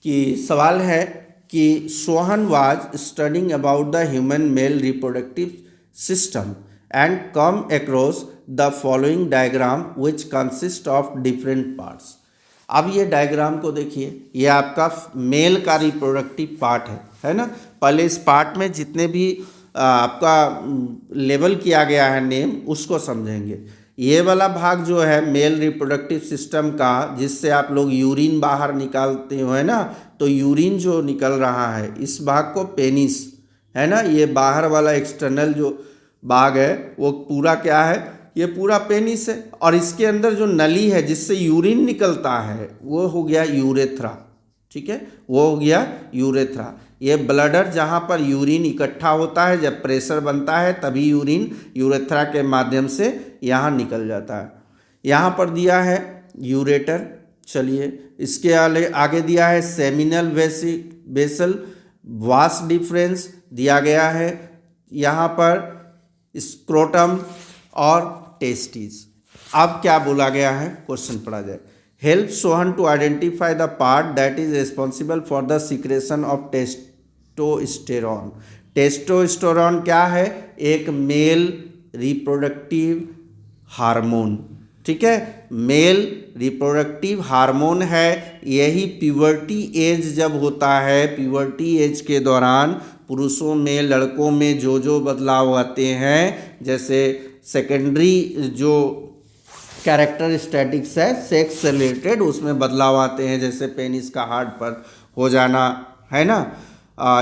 कि सवाल है कि Sohan was studying about the human male reproductive system and come across the following diagram which consist of different parts. अब ये डायग्राम को देखिए, ये आपका मेल का रिप्रोडक्टिव पार्ट है ना। पहले इस पार्ट में जितने भी आपका लेबल किया गया है नेम, उसको समझेंगे। ये वाला भाग जो है मेल रिप्रोडक्टिव सिस्टम का, जिससे आप लोग यूरिन बाहर निकालते हो है ना, तो यूरिन जो निकल रहा है इस भाग को पेनिस है ना, ये बाहर वाला एक्सटर्नल जो भाग है वो पूरा क्या है, ये पूरा पेनिस है। और इसके अंदर जो नली है जिससे यूरिन निकलता है वो हो गया यूरेथ्रा, ठीक है, वो हो गया यूरेथ्रा। ये ब्लडर जहाँ पर यूरिन इकट्ठा होता है, जब प्रेशर बनता है तभी यूरिन यूरेथ्रा के माध्यम से यहाँ निकल जाता है। यहाँ पर दिया है यूरेटर। चलिए इसके आगे दिया है सेमिनल वेसल वास डिफरेंस दिया गया है, यहाँ पर स्क्रोटम और टेस्टिस। अब क्या बोला गया है, क्वेश्चन पढ़ा जाए। Help Sohan to identify the part that is responsible for the secretion of testosterone. Testosterone क्या है, एक मेल रिप्रोडक्टिव हार्मोन, ठीक है, मेल रिप्रोडक्टिव हार्मोन है। यही प्यूबर्टी एज जब होता है, प्यूबर्टी एज के दौरान पुरुषों में, लड़कों में जो बदलाव आते हैं, जैसे सेकेंडरी जो कैरेक्टरिस्टिक्स है सेक्स से रिलेटेड, उसमें बदलाव आते हैं, जैसे पेनिस का हार्ड पर हो जाना है ना।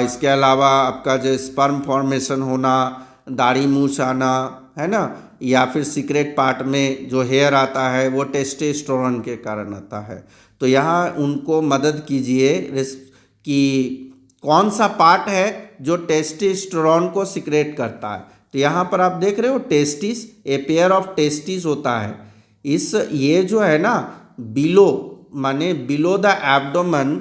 इसके अलावा आपका जो स्पर्म फॉर्मेशन होना, दाढ़ी मूछ आना है ना, या फिर सीक्रेट पार्ट में जो हेयर आता है वो टेस्टोस्टेरोन के कारण आता है। तो यहाँ उनको मदद कीजिए कि कौन सा पार्ट है जो टेस्टोस्टेरोन को सीक्रेट करता है। तो यहाँ पर आप देख रहे हो testis, a pair of testis होता है। ये जो है ना बिलो माने बिलो द एब्डोमेन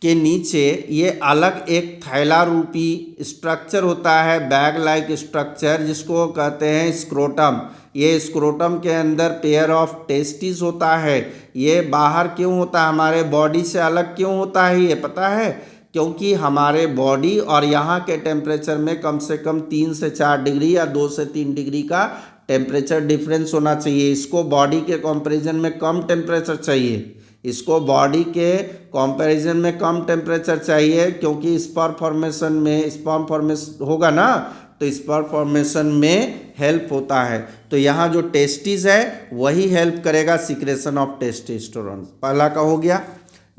के नीचे ये अलग एक थैला रूपी स्ट्रक्चर होता है, बैग लाइक स्ट्रक्चर, जिसको कहते हैं स्क्रोटम। ये स्क्रोटम के अंदर पेयर ऑफ टेस्टिस होता है। ये बाहर क्यों होता है, हमारे बॉडी से अलग क्यों होता है, ये पता है? क्योंकि हमारे बॉडी और यहाँ के टेम्परेचर में कम से कम 3 से 4 डिग्री या 2 से 3 डिग्री का टेम्परेचर डिफरेंस होना चाहिए। इसको बॉडी के कंपैरिजन में कम टेम्परेचर चाहिए, इसको बॉडी के कंपैरिजन में कम टेम्परेचर चाहिए, क्योंकि स्पर्म फॉर्मेशन होगा ना, तो स्पर्म फॉर्मेशन में हेल्प होता है। तो यहाँ जो टेस्टिस है वही हेल्प करेगा सीक्रेशन ऑफ टेस्टोस्टेरोन। पहला का हो गया।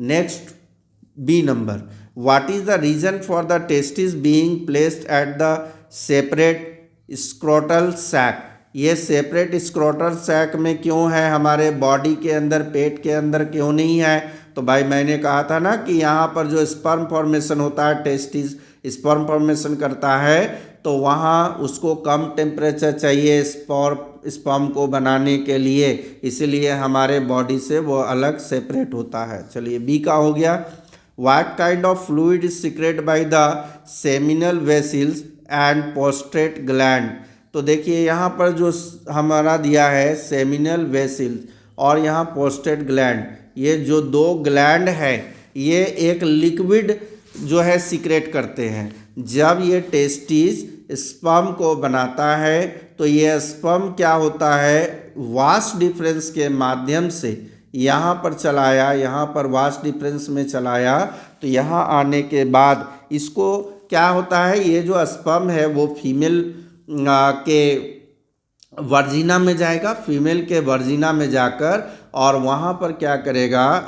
Next B number, what is the reason for the testis being placed at the separate scrotal sac. ये सेपरेट स्क्रोटल सैक में क्यों है, हमारे बॉडी के अंदर, पेट के अंदर क्यों नहीं है? तो भाई मैंने कहा था ना कि यहाँ पर जो स्पर्म फॉर्मेशन होता है, टेस्टिस स्पर्म फॉर्मेशन करता है, तो वहाँ उसको कम टेम्परेचर चाहिए स्पर्म को बनाने के लिए, इसीलिए हमारे बॉडी से वो अलग सेपरेट होता है। चलिए बी का हो गया। What kind of fluid is secreted by the seminal vesicles and पोस्ट्रेट ग्लैंड। तो देखिए यहाँ पर जो हमारा दिया है सेमिनल वेसिल्स और यहाँ पोस्ट्रेट ग्लैंड, ये जो 2 ग्लैंड है ये एक लिक्विड जो है सीक्रेट करते हैं। जब ये टेस्टिस स्पर्म को बनाता है तो ये स्पर्म क्या होता है, वास्ट डिफरेंस के माध्यम से यहाँ पर चलाया, यहाँ पर वास्ट डिफरेंस में चलाया, तो यहाँ आने के बाद इसको क्या होता है, ये जो स्पर्म है वो फीमेल के वर्जिना में जाएगा, फीमेल के वर्जिना में जाकर और वहाँ पर क्या करेगा,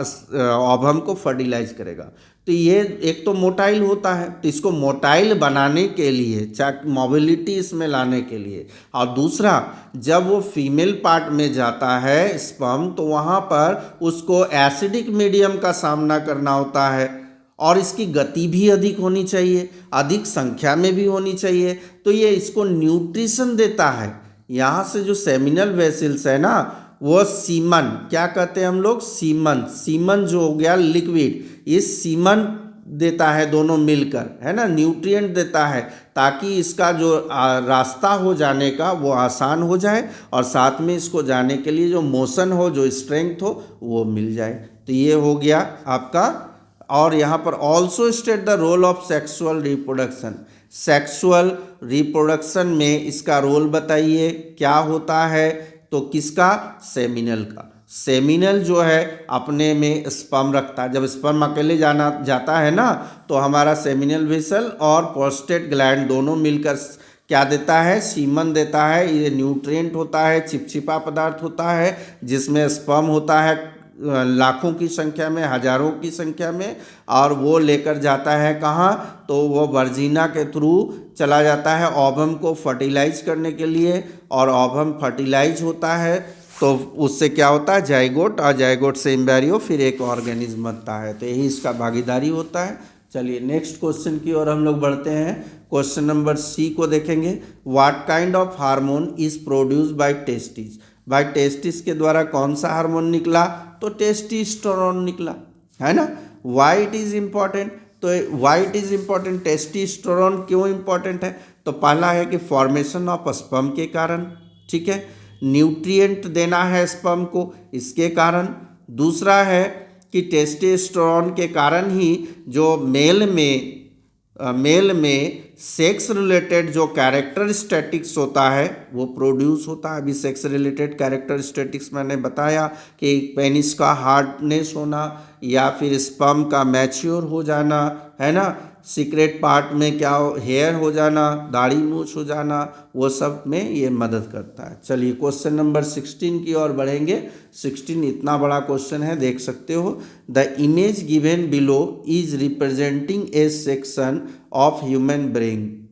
ओवम को फर्टिलाइज करेगा। तो ये एक तो मोटाइल होता है, तो इसको मोटाइल बनाने के लिए, चाहे मोबिलिटी इसमें लाने के लिए, और दूसरा जब वो फीमेल पार्ट में जाता है स्पर्म, तो वहाँ पर उसको एसिडिक मीडियम का सामना करना होता है और इसकी गति भी अधिक होनी चाहिए, अधिक संख्या में भी होनी चाहिए। तो ये इसको न्यूट्रिशन देता है। यहाँ से जो सेमिनल वेसल्स है ना, वो सीमन, क्या कहते हैं हम लोग, सीमन, सीमन जो हो गया लिक्विड, ये सीमन देता है दोनों मिलकर, है ना, न्यूट्रिएंट देता है ताकि इसका जो रास्ता हो जाने का वो आसान हो जाए और साथ में इसको जाने के लिए जो मोशन हो, जो स्ट्रेंथ हो, वो मिल जाए। तो ये हो गया आपका। और यहाँ पर also state the role of sexual reproduction, sexual reproduction में इसका रोल बताइए क्या होता है, तो किसका, सेमिनल का। सेमिनल जो है अपने में स्पर्म रखता है, जब स्पर्म अकेले जाता है ना, तो हमारा सेमिनल वेसल और प्रोस्टेट ग्लैंड दोनों मिलकर क्या देता है, सीमन देता है। ये न्यूट्रिएंट होता है, चिपचिपा पदार्थ होता है जिसमें स्पर्म होता है लाखों की संख्या में, हजारों की संख्या में, और वो लेकर जाता है कहाँ, तो वो वर्जिना के थ्रू चला जाता है ओवम को फर्टिलाइज करने के लिए, और ओवम फर्टिलाइज होता है तो उससे क्या होता है, जाइगोट, और जाइगोट से एम्ब्रियो, फिर एक ऑर्गेनिज्म बनता है। तो यही इसका भागीदारी होता है। चलिए नेक्स्ट क्वेश्चन की ओर हम लोग बढ़ते हैं। क्वेश्चन नंबर सी को देखेंगे। What kind of hormone is produced by testis, by testis के द्वारा कौन सा हार्मोन निकला, तो टेस्टिस्टेरोन निकला, है ना। वाई इट इज़ इम्पॉर्टेंट, तो वाई इट इज़ इम्पॉर्टेंट, टेस्टिस्टेरोन क्यों इम्पॉर्टेंट है, तो पहला है कि फॉर्मेशन ऑफ स्पर्म के कारण, ठीक है, न्यूट्रिएंट देना है स्पर्म को इसके कारण, दूसरा है कि टेस्टिस्टेरोन के कारण ही जो मेल में सेक्स रिलेटेड जो कैरेक्टरिस्टिक्स होता है वो प्रोड्यूस होता है। अभी सेक्स रिलेटेड कैरेक्टरिस्टिक्स मैंने बताया कि पेनिस का हार्डनेस होना या फिर स्पर्म का मैच्योर हो जाना, है ना, सीक्रेट पार्ट में क्या हेयर हो जाना, दाढ़ी मूछ हो जाना, वो सब में ये मदद करता है। चलिए क्वेश्चन नंबर 16 की ओर बढ़ेंगे। 16 इतना बड़ा क्वेश्चन है, देख सकते हो। The image given below is representing A section of human brain,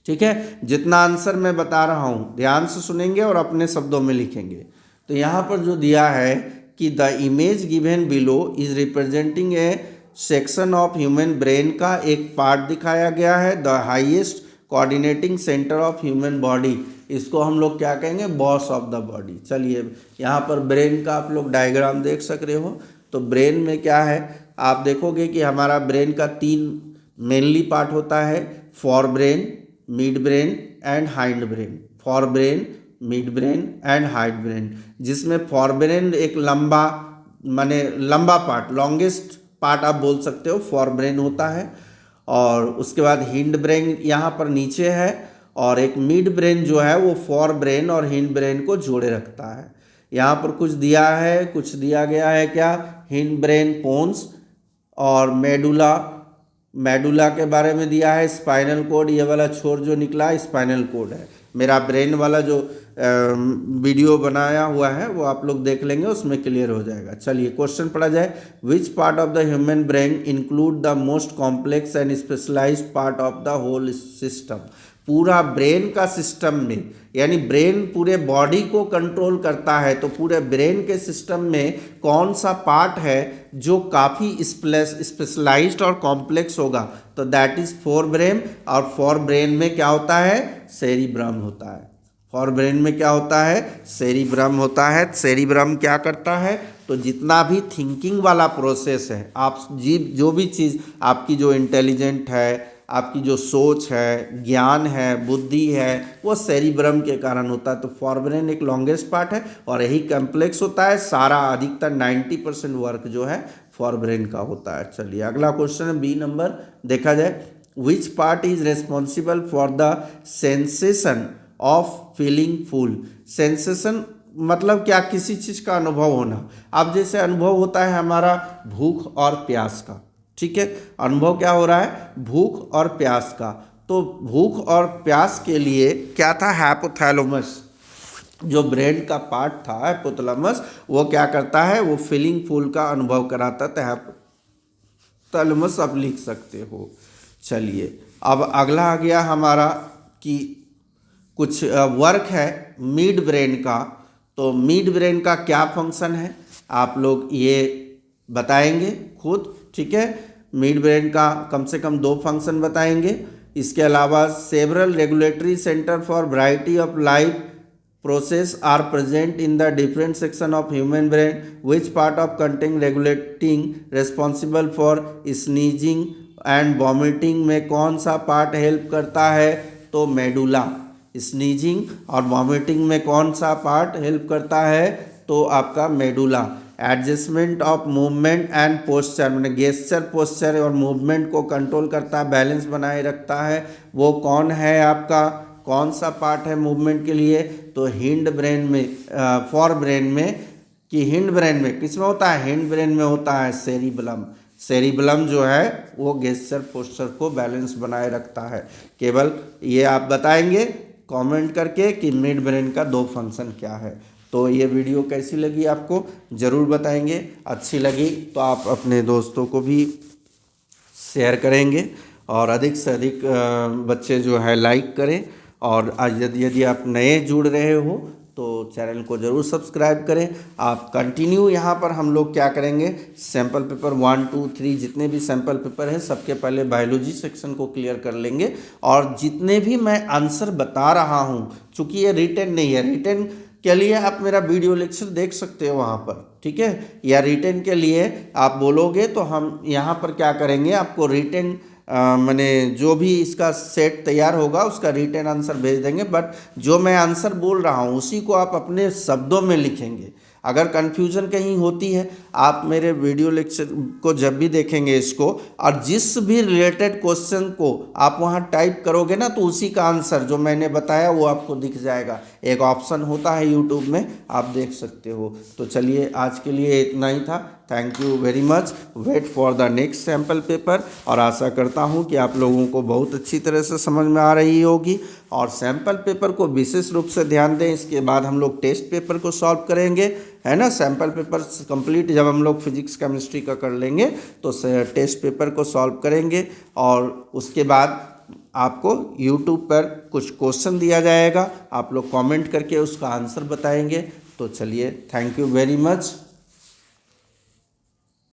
ठीक है। जितना आंसर मैं बता रहा हूँ ध्यान से सुनेंगे और अपने शब्दों में लिखेंगे। तो यहाँ पर जो दिया है कि the image given below is representing A section of human brain का एक पार्ट दिखाया गया है, the highest coordinating centre of human body, इसको हम लोग क्या कहेंगे, बॉस ऑफ द बॉडी। चलिए यहाँ पर ब्रेन का आप लोग डायग्राम देख सक रहे हो। तो ब्रेन में क्या है, आप देखोगे कि हमारा ब्रेन का 3 मेनली पार्ट होता है, for brain, mid brain and hind brain, for brain, mid brain and hind brain, जिसमें फॉर ब्रेन एक लंबा पार्ट, लॉन्गेस्ट पार्ट आप बोल सकते हो, फॉर ब्रेन होता है, और उसके बाद हिंड ब्रेन यहाँ पर नीचे है, और एक मिड ब्रेन जो है वो फॉर ब्रेन और हिंड ब्रेन को जोड़े रखता है। यहाँ पर कुछ दिया है, कुछ दिया गया है क्या, हिंड ब्रेन पोन्स और मेडुला के बारे में दिया है, स्पाइनल कोड, ये वाला छोर जो निकला स्पाइनल कोड है। मेरा ब्रेन वाला जो वीडियो बनाया हुआ है वो आप लोग देख लेंगे, उसमें क्लियर हो जाएगा। चलिए क्वेश्चन पढ़ा जाए। Which part of the human brain include the most complex and specialized part of the whole system, पूरा ब्रेन का सिस्टम में, यानी ब्रेन पूरे बॉडी को कंट्रोल करता है, तो पूरे ब्रेन के सिस्टम में कौन सा पार्ट है जो काफ़ी स्पेशलाइज्ड और कॉम्प्लेक्स होगा, तो दैट इज़ फोर ब्रेन। और फोर ब्रेन में क्या होता है, सेरिब्रम होता है। फॉर ब्रेन में क्या होता है, सेरिब्रम होता है। सेरिब्रम क्या करता है, तो जितना भी थिंकिंग वाला प्रोसेस है, आप जो भी चीज़ आपकी जो इंटेलिजेंट है, आपकी जो सोच है, ज्ञान है, बुद्धि है, वो सेरिब्रम के कारण होता है। तो फॉर ब्रेन एक लॉन्गेस्ट पार्ट है और यही कॉम्प्लेक्स होता है। सारा अधिकतर 90% वर्क जो है फॉर ब्रेन का होता है। चलिए अगला क्वेश्चन है बी नंबर, देखा जाए which part is responsible for the sensation of feeling full. Sensation मतलब क्या, किसी चीज़ का अनुभव होना। अब जैसे अनुभव होता है हमारा भूख और प्यास का, ठीक है, अनुभव क्या हो रहा है, भूख और प्यास का। तो भूख और प्यास के लिए क्या था, हाइपोथैलेमस जो ब्रेन का पार्ट था, हाइपोथैलेमस, वो क्या करता है, वो फीलिंग फुल का अनुभव कराता था। हाइपोथैलेमस आप लिख सकते हो। चलिए अब अगला आ गया हमारा कि कुछ वर्क है मिड ब्रेन का। तो मिड ब्रेन का क्या फंक्शन है, आप लोग ये बताएंगे खुद, ठीक है। मिड ब्रेन का कम से कम 2 फंक्शन बताएंगे। इसके अलावा several regulatory centre for variety of life process are present in the different section of human brain. Which part of contain regulating responsible for sneezing and vomiting में कौन सा पार्ट हेल्प करता है, तो मेडुला। स्नीजिंग और vomiting में कौन सा पार्ट हेल्प करता है, तो आपका medulla. Adjustment of movement and posture, मैंने गेस्चर, पोस्चर और मूवमेंट को कंट्रोल करता है, बैलेंस बनाए रखता है, वो कौन है आपका, कौन सा पार्ट है मूवमेंट के लिए, तो हिंड ब्रेन में, फॉर ब्रेन में, कि हिंड ब्रेन में किस में होता है, हिंड ब्रेन में होता है सेरिबलम। सेरिबलम जो है वो गेस्चर पोस्चर को बैलेंस बनाए रखता है। केवल ये आप बताएंगे कमेंट करके कि मिड ब्रेन का 2 फंक्शन क्या है। तो ये वीडियो कैसी लगी आपको ज़रूर बताएंगे। अच्छी लगी तो आप अपने दोस्तों को भी शेयर करेंगे और अधिक से अधिक बच्चे जो है लाइक करें। और आज यदि आप नए जुड़ रहे हो तो चैनल को ज़रूर सब्सक्राइब करें। आप कंटिन्यू यहाँ पर हम लोग क्या करेंगे, सैम्पल पेपर 1, 2, 3 जितने भी सैम्पल पेपर हैं सबके पहले बायोलॉजी सेक्शन को क्लियर कर लेंगे। और जितने भी मैं आंसर बता रहा हूँ, चूँकि ये रिटन नहीं है, रिटन के लिए आप मेरा वीडियो लेक्चर देख सकते हो वहाँ पर, ठीक है। या रिटन के लिए आप बोलोगे तो हम यहाँ पर क्या करेंगे, आपको रिटन मैंने जो भी इसका सेट तैयार होगा उसका रिटन आंसर भेज देंगे। बट जो मैं आंसर बोल रहा हूँ उसी को आप अपने शब्दों में लिखेंगे। अगर कन्फ्यूज़न कहीं होती है, आप मेरे वीडियो लेक्चर को जब भी देखेंगे इसको, और जिस भी रिलेटेड क्वेश्चन को आप वहाँ टाइप करोगे ना, तो उसी का आंसर जो मैंने बताया वो आपको दिख जाएगा। एक ऑप्शन होता है यूट्यूब में, आप देख सकते हो। तो चलिए आज के लिए इतना ही था। Thank you very much. Wait for the next sample paper. और आशा करता हूँ कि आप लोगों को बहुत अच्छी तरह से समझ में आ रही होगी। और सैम्पल पेपर को विशेष रूप से ध्यान दें। इसके बाद हम लोग टेस्ट पेपर को सॉल्व करेंगे, है ना। सैम्पल पेपर कंप्लीट जब हम लोग फिजिक्स केमिस्ट्री का कर लेंगे तो टेस्ट पेपर को सॉल्व करेंगे। और उसके बाद आपको यूट्यूब पर कुछ क्वेश्चन दिया जाएगा, आप लोग कमेंट करके उसका आंसर बताएंगे। तो चलिए, थैंक यू वेरी मच।